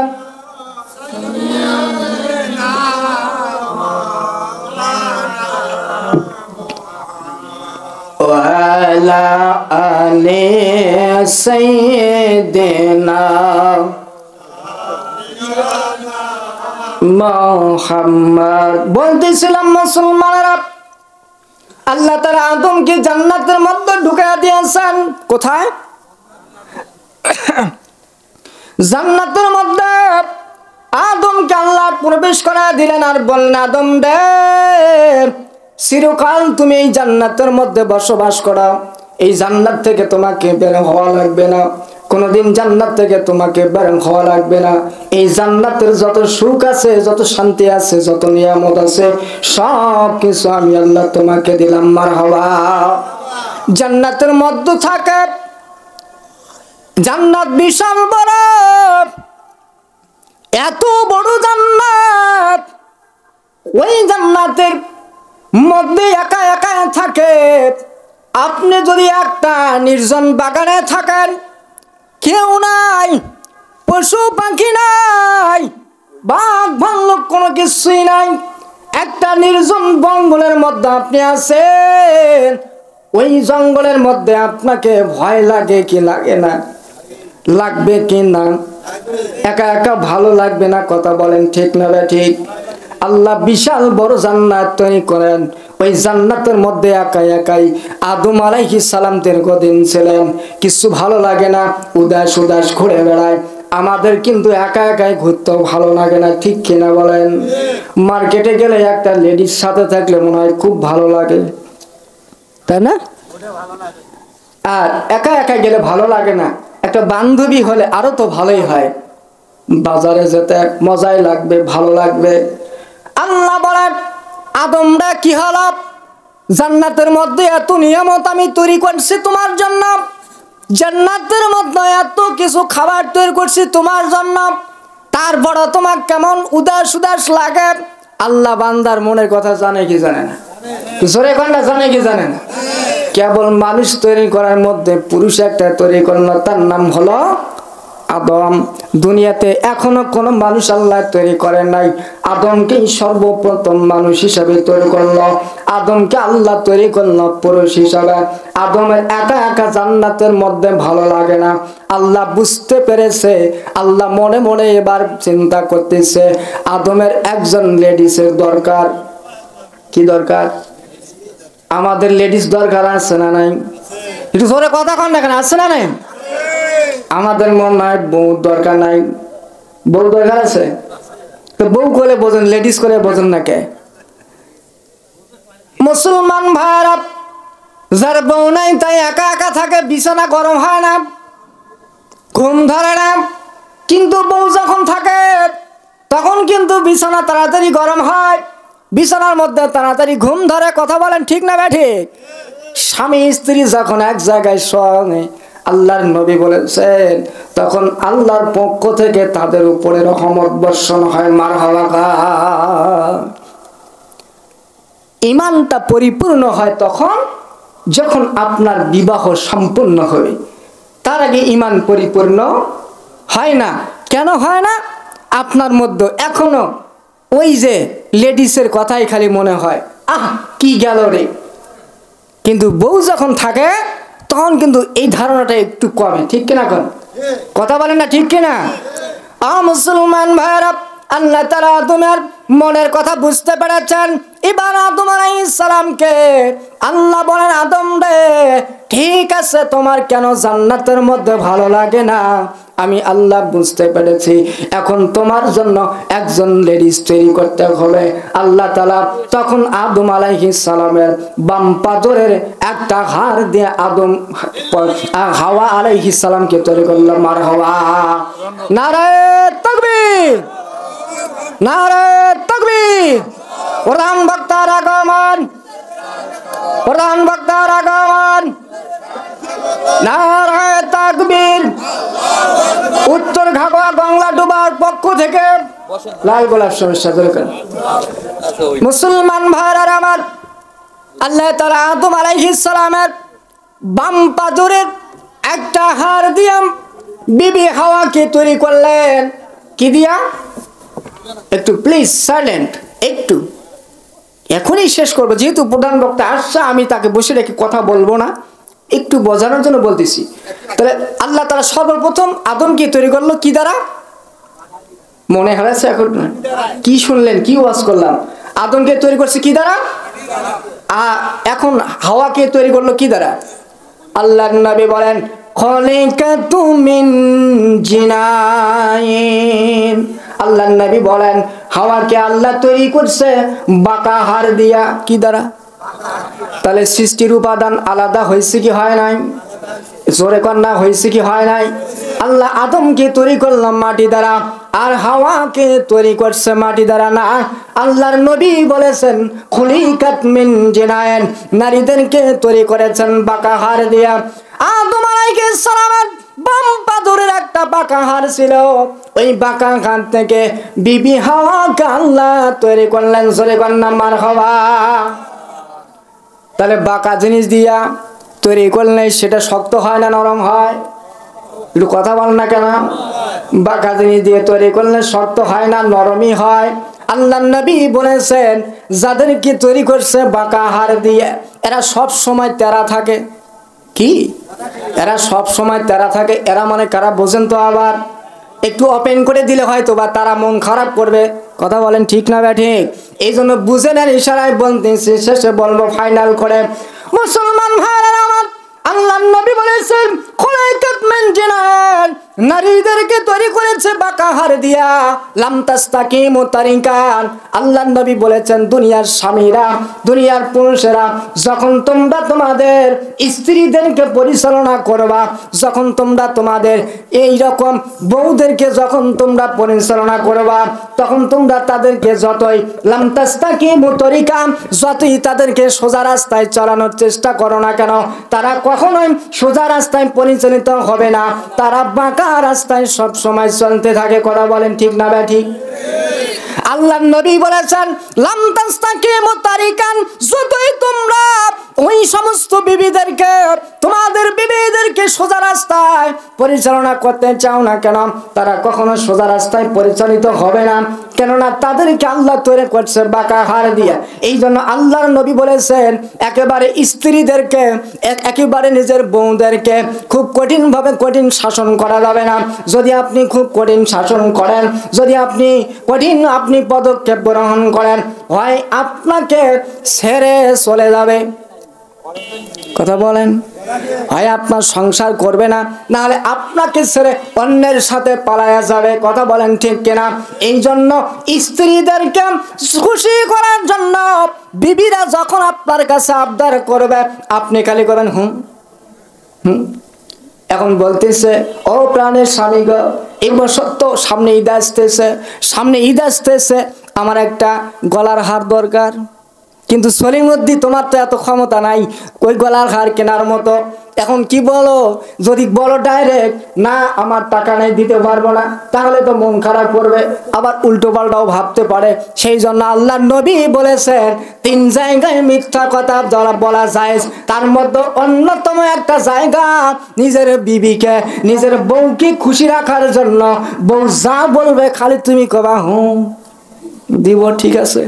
ওয়ালা আলি সাইয়্যিদিনা মুহাম্মদ। বলতেছিলাম মুসলমানেরা, আল্লাহ তাআলা আদমকে জান্নাতের মধ্যে ঢুকিয়ে দিয়েছেন। কোথায়? জান্নাতের মধ্যে আদমকে আল্লাহ প্রবেশ করায় দিলেন আর বললেন, আদম রে চিরকাল তুমি এই জান্নাতের মধ্যে বসবাস করো, এই জান্নাত থেকে তোমাকে বের হওয়া লাগবে না, কোনদিন জান্নাত থেকে তোমাকে বের হওয়া লাগবে না। এই জান্নাতের যত সুখ আছে, যত শান্তি আছে, যত নিয়ামত আছে, সব কিছু আমি আল্লাহ তোমাকে দিলাম। মারহাবা। জান্নাতের মধ্যে থাকে, জান্নাত বিশাল বড়, এত বড় জান্নাত, ওই জান্নাতের মধ্যে একা একা থাকে আপনি যদি একটা নির্জন বাগানে থাকেন, কেউ নাই, পশু পাখি নাই, বাঘ ভাল্লুক কোনো কিছুই নাই, একটা নির্জন জঙ্গলের মধ্যে আপনি আছেন, ওই জঙ্গলের মধ্যে আপনাকে ভয় লাগে কি লাগে না? লাগবে কি না? একা একা ভালো লাগবে না? কথা বলেন ঠিক না ঠিক? আল্লাহ বিশাল বড় জান্নাত তৈরি করেন, ওই জান্নাতের মধ্যে একা একাই আদম আলাইহিস সালাম দীর্ঘদিন ছিলেন। কিছু ভালো লাগে না, উদাস উদাস ঘুরে বেড়ায়। আমাদের কিন্তু একা একাই ঘুরতেও ভালো লাগে না, ঠিক কিনা বলেন? মার্কেটে গেলে একটা লেডিস সাথে থাকলে মনে হয় খুব ভালো লাগে, তাই না? আর একা একা গেলে ভালো লাগে না, একটা বান্ধবী হলে আরো তো ভালোই হয়। বাজারে যেতে মজাই লাগবে, ভালো লাগবে। আল্লাহ বলেন, আদমরা কি হলো? জান্নাতের মধ্যে এত নিয়ামত আমি তৈরি করছি তোমার জন্য, জান্নাতের মধ্যে এত কিছু খাবার তৈরি করছি তোমার জন্য, তারপর তোমার কেমন উদাস উদাস লাগে? আল্লাহ বান্দার মনের কথা জানে কি জানে না? জোরে কন্যা জানে কি জানে না? কেবল মানুষ তৈরি করার মধ্যে পুরুষ একটা তৈরি করলো, তার নাম হলো আদম। দুনিয়াতে এখনো কোনো মানুষ আল্লাহ তৈরি করেন নাই, আদমকেই সর্বপ্রথম মানুষ হিসাবে তৈরি করলো। আদমকে আল্লাহ তৈরি করলো পুরুষ হিসাবে। আদমের একা একা জান্নাতের মধ্যে ভালো লাগে না, আল্লাহ বুঝতে পেরেছে। আল্লাহ মনে মনে এবার চিন্তা করতেছে, আদমের একজন লেডিসের দরকার। কি দরকার? আমাদের লেডিস দরকার আছে না নাই? একটু জোরে কথা কন না কেন, আছে না নাই? আমাদের মন নাই বউ দরকার নাই, বউ দরকার আছে। তো বউ করে বোঝেন, লেডিস করে বোঝেন না কে? মুসলমান ভাইরা, যার বউ নাই তাই একা একা থাকে, বিছানা গরম হয় না, ঘুম ধরে না। কিন্তু বউ যখন থাকে তখন কিন্তু বিছানা তাড়াতাড়ি গরম হয়, বিছানার মধ্যে তাড়াতাড়ি ঘুম ধরে। কথা বলেন ঠিক না ঠিক? স্বামী স্ত্রী যখন এক জায়গায় শোনে, আল্লাহর নবী বলেছেন, তখন আল্লাহর পক্ষ থেকে তাদের উপরে রহমত বর্ষণ হয়। মারহাবা। ঈমানটা পরিপূর্ণ হয় তখন যখন আপনার বিবাহ সম্পূর্ণ হবে। তার আগে ঈমান পরিপূর্ণ হয় না। কেন হয় না? আপনার মধ্যে এখনো ওই যে লেডিসের কথাই খালি মনে হয়, আহ কি গেল রে। কিন্তু বউ যখন থাকে তখন কিন্তু এই ধারণাটা একটু কমে, ঠিক কিনা? কোন কথা বলেন না, ঠিক কিনা? মুসলমান ভাইরা, আল্লাহ তাআলা আদমের মনের কথা বুঝতে পেরেছেন। এবার আদম আলাইহিস সালামকে আল্লাহ বলেন, আদম রে, ঠিক আছে, তোমার কেন জান্নাতের মধ্যে ভালো লাগে না? আমি আল্লাহ বুঝতে পেরেছি, এখন তোমার জন্য একজন লেডিস তৈরি করতে হবে। আল্লাহ তাআলা তখন আদম আলাইহিস সালামের বাম পাজরের একটা হাড় দিয়ে আদম হাওয়া আলাইহিস সালামকে তৈরি করলো। মারহাবা। নারায়ে তাকবীর, নারায়ে তাকবীর। প্রধান বক্তার আগমন, প্রধান বক্তার আগমন। নারায়ে তাকবীর। উত্তর ঘাগড়া গঙ্গা ডুবার পক্ষ থেকে লাল গোলাপ সমস্যা দরকার। মুসলমান ভাইরা আমার, আল্লাহ তাআলা আদম আলাইহিস সালামের বাম পাজরের একটা হাড় দিয়া বিবি হাওয়াকে তৈরি করলেন। কি দিয়া? একটু প্লিজ সাইলেন্ট, একটু এখনই শেষ করবো, যেহেতু প্রধান বক্তা আসছে, আমি তাকে বসে রেখে কথা বলবো না, একটু বোঝানোর জন্য বলতেছি। তাহলে আল্লাহ তাআলা সর্বপ্রথম আদমকে তৈরি করলো কি দ্বারা? মনে হারাচ্ছে এখন? কি শুনলেন, কি ওয়াজ করলাম? আদমকে তৈরি করছে কি দ্বারা? এখন হাওয়াকে তৈরি করলো কি দ্বারা? আল্লাহর নবী বলেন, খলিকাতু মিন জিনাইন। আল্লাহর নবী বলেন, হাওয়াকে আল্লাহ তৈরি করছে বাঁকা হাড় দিয়া। কি দ্বারা? তাহলে সৃষ্টির উপাদান আলাদা হয়েছে কি হয় নাই? জোরে কন্যা, হয়েছে কি হয় নাই? আল্লাহ আদমকে তৈরি করলাম মাটি দ্বারা, আর হাওয়াকে তৈরি করছে মাটি দ্বারা না। আল্লাহর নবী বলেছেন, খুলিকাত মিন জিনাইন, নারীদেরকে তৈরি করেছেন বাঁকা হাড় দিয়া। আদম আলাইহিস সালামের বাম পাজরের একটা বাঁকা হাড় ছিল, ওই বাঁকা হাড় থেকে বিবি হাওয়াকে আল্লাহ তৈরি করলেন। জোরে কন্যা মারহাবা। তাহলে বাঁকা জিনিস দিয়া তৈরি করলে সেটা শক্ত হয় না নরম হয়? একটু কথা বল না কেন? বাঁকা জিনিস দিয়ে তৈরি করলে শক্ত হয় না, নরমই হয়। আল্লাহর নবী বলেছেন যাদেরকে তৈরি করছে বাঁকা হাড় দিয়ে এরা সব সময় তেরা থাকে। কি? এরা সব সময় তেরা থাকে। এরা মানে কারা বোঝেন তো? আবার একটু ওপেন করে দিলে হয়তো বা তারা মন খারাপ করবে। কথা বলেন ঠিক না বে ঠিক? এই জন্য বুঝে নেন, ইশারায় বলতেছি, শেষে বলবো ফাইনাল করে। মুসলমান ভাইরা আমার, আল্লাহর নবী বলেছেন খলাইকাত মিন জিনান, নারীদেরকে তৈরি করেছে বাঁকা হাড় দিয়া, লাম তাস্তাকিমু তারিকান। আল্লাহর নবী বলেছেন দুনিয়ার স্বামীরা, দুনিয়ার পুরুষেরা যখন তোমরা তোমাদের স্ত্রীদেরকে পরিচালনা করবা, যখন তোমরা তোমাদের এই রকম বউদেরকে যখন তোমরা পরিচালনা করবা, তখন তোমরা তাদেরকে যতই লাম তাস্তাকিমু তারিকান, যতই তাদেরকে সোজা রাস্তায় চালানোর চেষ্টা করো না কেন, তারা কখনোই সোজা রাস্তায় পরিচালিত হবে না, তারা বাঁকা রাস্তায় সব সময় চলতে থাকে। কথা বলেন ঠিক না বে ঠিক? আল্লাহর নবী বলেছেন লাম তাস্তাকিমু তারিকান, যতই তোমরা ওই সমস্ত বিবিদেরকে, তোমাদের বিবিদেরকে সোজা রাস্তায় পরিচালনা করতে চাও না কেন, তারা কখনো সোজা রাস্তায় পরিচালিত হবে না, কেননা তাদেরকে আল্লাহ তৈরি করছে বাঁকা হাড় দিয়ে। এই জন্য আল্লাহর নবী বলেছেন একেবারে স্ত্রীদেরকে, একেবারে নিজের বউদেরকে খুব কঠিনভাবে কঠিন শাসন করা যাবে না। যদি আপনি খুব কঠিন শাসন করেন, যদি আপনি কঠিন পদক্ষেপ গ্রহণ করেন, হয় আপনাকে ছেড়ে চলে যাবে। কথা বলেন? হয় আপনার সংসার করবে না, নাহলে আপনাকে ছেড়ে অন্যের সাথে পালায়া যাবে। কথা বলেন ঠিক কিনা? এই জন্য স্ত্রীদেরকে খুশি করার জন্য বিবিরা যখন আপনার কাছে আবদার করবে, আপনি খালি করবেন হুম হুম। এখন বলতেছে ও প্রাণের স্বামী গো, এই বছর তো সামনে ঈদ আসতেছে, সামনে ঈদ আসতেছে, আমার একটা গলার হার দরকার, কিন্তু সলিমুদ্দি তোমার তো এত ক্ষমতা নাই ওই গলার হার কেনার মতো। এখন কি বলো? যদি বলো ডাইরেক্ট না আমার টাকা নেই দিতে পারবো না, তাহলে তো মন খারাপ করবে, আবার উল্টো পাল্টাও ভাবতে পারে। সেই জন্য আল্লাহর নবী বলেছেন 3 জায়গায় মিথ্যা কথা বলা যায়, তার মধ্যে অন্যতম একটা জায়গা নিজের বিবিকে, নিজের বউকে খুশি রাখার জন্য বউ যা বলবে খালি তুমি কবা হুম দিব, ঠিক আছে।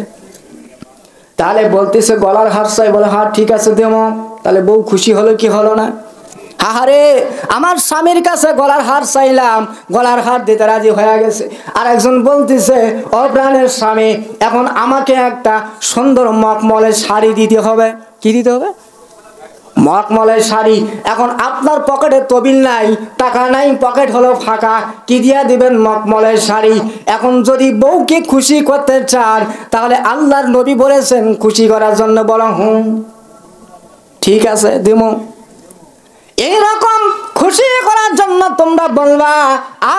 তাহলে বলতেছে গলার হার চাই, বলে হার ঠিক আছে দেবো। তাহলে বউ খুশি হলো কি হলো না? হাহারে আমার স্বামীর কাছে গলার হার চাইলাম, গলার হার দিতে রাজি হয়ে গেছে। আর একজন বলতেছে ও প্রাণের স্বামী, এখন আমাকে একটা সুন্দর মখমলের শাড়ি দিতে হবে। কি দিতে হবে? মখমলের শাড়ি। এখন আপনার পকেটে তবিল নাই, টাকা নাই, পকেট হলো ফাঁকা, কি দিয়া দিবেন? মখমলের শাড়ি। এখন যদি বউকে খুশি করতে চান, তাহলে আল্লাহর নবী বলেছেন খুশি করার জন্য বলো হুম ঠিক আছে দিমু। এইরকম খুশি করার জন্য তোমরা বলবা।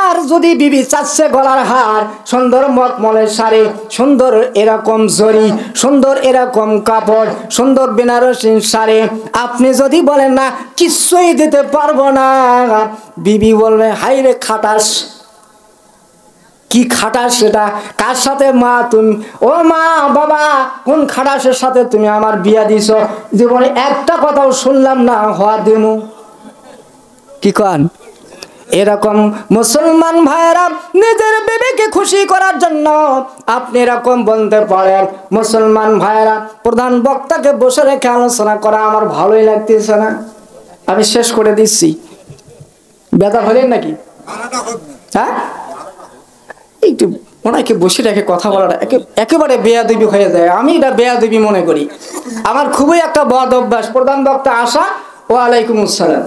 আর যদি বিবি চাচ্ছে গলার হার, সুন্দর মখমলের শাড়ি, সুন্দর এরকম জরি, সুন্দর এরকম কাপড়, সুন্দর বেনারসি শাড়ি, আপনি যদি বলেন না কিছুই দিতে পারবো না, বিবি বলবে হাই রে খাটাস। কি খাটাস সেটা? কার সাথে? মা তুমি, ও মা বাবা কোন খাটাসের সাথে তুমি আমার বিয়া দিছ? জীবনে একটা কথাও শুনলাম না, হওয়া দেমু। কি কন? এরকম মুসলমান ভাইরা নিজের বিবিকে খুশি করার জন্য আপনি এরকম বলতে পারেন। মুসলমান ভাইরা, প্রধান বক্তাকে বসে রেখে আলোচনা করা আমার ভালোই লাগতেছে না, আমি শেষ করে দিচ্ছি। ব্যথা হলেন নাকি? হ্যাঁ, একটু ওনাকে বসে রেখে কথা বলাটা একেবারে বেয়াদবি হয়ে যায়। আমি এটা বেয়াদবি মনে করি, আমার খুবই একটা বদ অভ্যাস। প্রধান বক্তা আসা, ওয়ালাইকুম আসসালাম।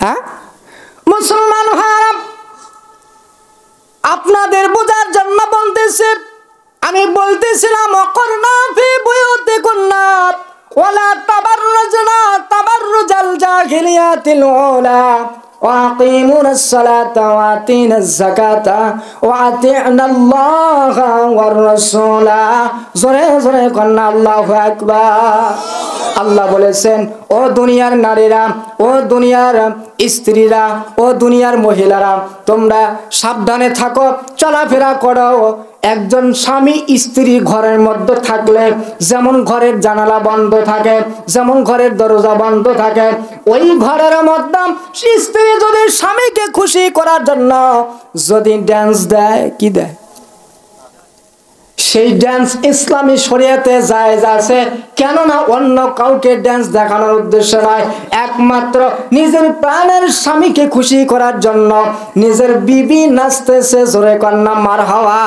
হ্যাঁ মুসলমান ভাইরা, আপনাদের বোঝার জন্য বলতেছে, আমি বলতেছিলাম অকরনা ফি বুয়ুতিকুন্না ওয়ালা তাবাররুজনা তাবাররুজাল জাহিলিয়াতিল উলা ওয়াকিমুনাস সালাতা ওয়াতিনাজ যাকাতা ওয়াতি'নাল্লাহা ওয়ার রাসূলা। জোরে জোরে কন্না আল্লাহু আকবার। আল্লাহ বলেছেন, ও দুনিয়ার নারীরা, ও দুনিয়ার স্ত্রীরা, ও দুনিয়ার মহিলারা, তোমরা সাবধানে থাকো, চলাফেরা করো। একজন স্বামী স্ত্রী ঘরের মধ্যে থাকলে যেমন ঘরের জানালা বন্ধ থাকে, যেমন ঘরের দরজা বন্ধ থাকে, ওই ঘরের মধ্যে স্ত্রী যদি স্বামীকে খুশি করার জন্য যদি ড্যান্স দেয়, কি দেয়, সেই ড্যান্স ইসলামী শরীয়তে জায়েজ আছে। কেননা অন্য কাউকে ড্যান্স দেখানোর উদ্দেশ্য নয়, একমাত্র নিজের প্রাণের স্বামীকে খুশি করার জন্য নিজের বিবি নাচতেছে, জোরে কন্যা মারহাবা।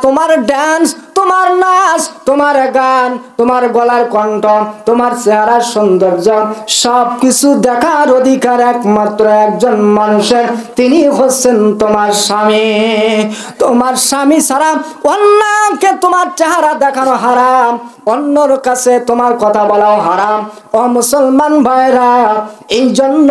তোমার ড্যান্স, তোমার নাচ, তোমার গান, তোমার গলার কণ্ঠ, তোমার চেহারার সৌন্দর্য সব কিছু দেখার অধিকার একমাত্র একজন মানুষের, তিনি হচ্ছেন তোমার স্বামী। তোমার স্বামী ছাড়া অন্যকে তোমার চেহারা দেখানো হারাম, অন্যর কাছে তোমার কথা বলাও হারাম। ও মুসলমান ভাইরা, এই জন্য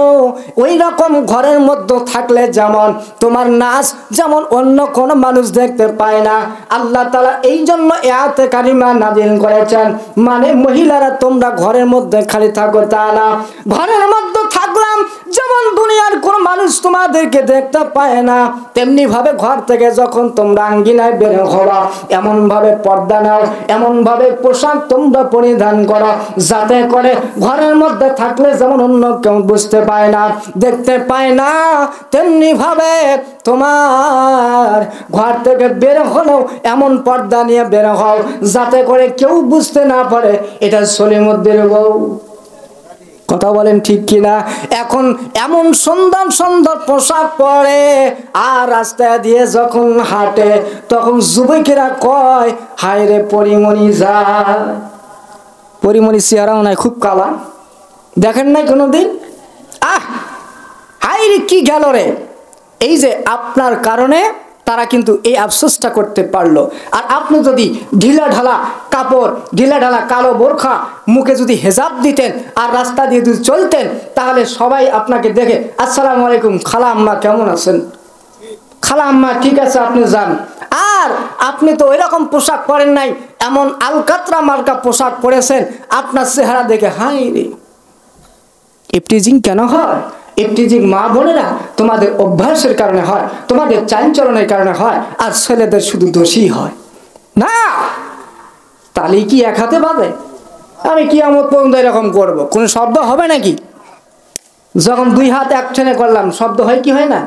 ওই রকম ঘরের মধ্যে থাকলে যেমন তোমার নাচ যেমন অন্য কোন মানুষ দেখতে পায় না, আল্লাহ তাআলা এই জন্য আয়াতে কারিমা নাযিল করেছেন। মানে মহিলারা তোমরা ঘরের মধ্যে খালি থাকো তা না, ঘরের মধ্যে থাকলাম যেমন দুনিয়ার কোন মানুষ তোমাদেরকে দেখতে পায় না, তেমনি ভাবে ঘর থেকে যখন তোমরা আঙ্গিনায় বের হবা এমন ভাবে পর্দা নাও, এমন ভাবে পোশাক তোমরা পরিধান করো যাতে করে ঘরের মধ্যে থাকলে যেমন অন্য কেউ বুঝতে পায় না, দেখতে পায় না, তেমনি ভাবে তোমার ঘর থেকে বের হলেও এমন পর্দা নিয়ে বের হও যাতে করে কেউ বুঝতে না পারে এটা সলিমুদ্দিন বউ। কথা বলেন ঠিক কিনা? এখন এমন সুন্দর সুন্দর পোশাক পরে আর রাস্তায় দিয়ে যখন হাঁটে তখন যুবকেরা কয়, হায় রে পরিমণি যায়। পরিমণি চেহারাও নাই, খুব কালা, দেখেন নাই কোনোদিন? হায় রে কি গেল রে। এই যে আপনার কারণে তারা কিন্তু এই আফসোসটা করতে পারলো। আর আপনি যদি ঢিলা ঢালা কাপড়, ঢিলা ঢালা কালো বোরখা, মুখে যদি হেজাব দিতেন আর রাস্তা দিয়ে যদি চলতেন, তাহলে সবাই আপনাকে দেখে আসসালামু আলাইকুম খালা আম্মা কেমন আছেন, খালা আম্মা ঠিক আছে আপনি যান। আর আপনি তো ওই রকম পোশাক পরেন নাই, এমন আলকাতরা মার্কা পোশাক পরেছেন, আপনার চেহারা দেখে হাই রে। ইফটিজিং কেন হয়? ইফটিজিং মা বোনেরা তোমাদের অভ্যাসের কারণে হয়, তোমাদের চালচলনের কারণে হয়, আর ছেলেদের শুধু দোষী হয় না। তালি কি এক হাতে বাঁধে? আমি কিয়ামত পর্যন্ত এরকম করবো, কোনো শব্দ হবে নাকি? যখন দুই হাত একসাথে করলাম শব্দ হয় কি হয় না?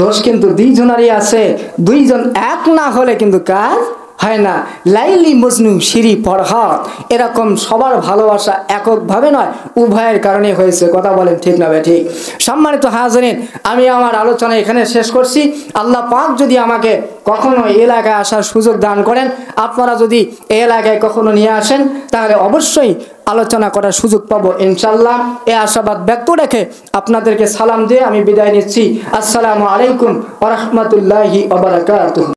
দোষ কিন্তু দুইজনারই আছে, দুইজন এক না হলে কিন্তু কাজ হয় না। লাইলি মজনু শিরি ফরহাদ, এরকম সবার ভালোবাসা এককভাবে নয়, উভয়ের কারণে হয়েছে। কথা বলেন ঠিক না ঠিক? সম্মানিত হাজরিন, আমি আমার আলোচনা এখানে শেষ করছি। আল্লাহ পাক যদি আমাকে কখনো এলাকায় আসার সুযোগ দান করেন, আপনারা যদি এই এলাকায় কখনো নিয়ে আসেন, তাহলে অবশ্যই আলোচনা করার সুযোগ পাবো ইনশাল্লাহ। এই আশাবাদ ব্যক্ত রেখে আপনাদেরকে সালাম দিয়ে আমি বিদায় নিচ্ছি। আসসালামু আলাইকুম ওয়া রাহমাতুল্লাহি ওয়া বারাকাতুহু।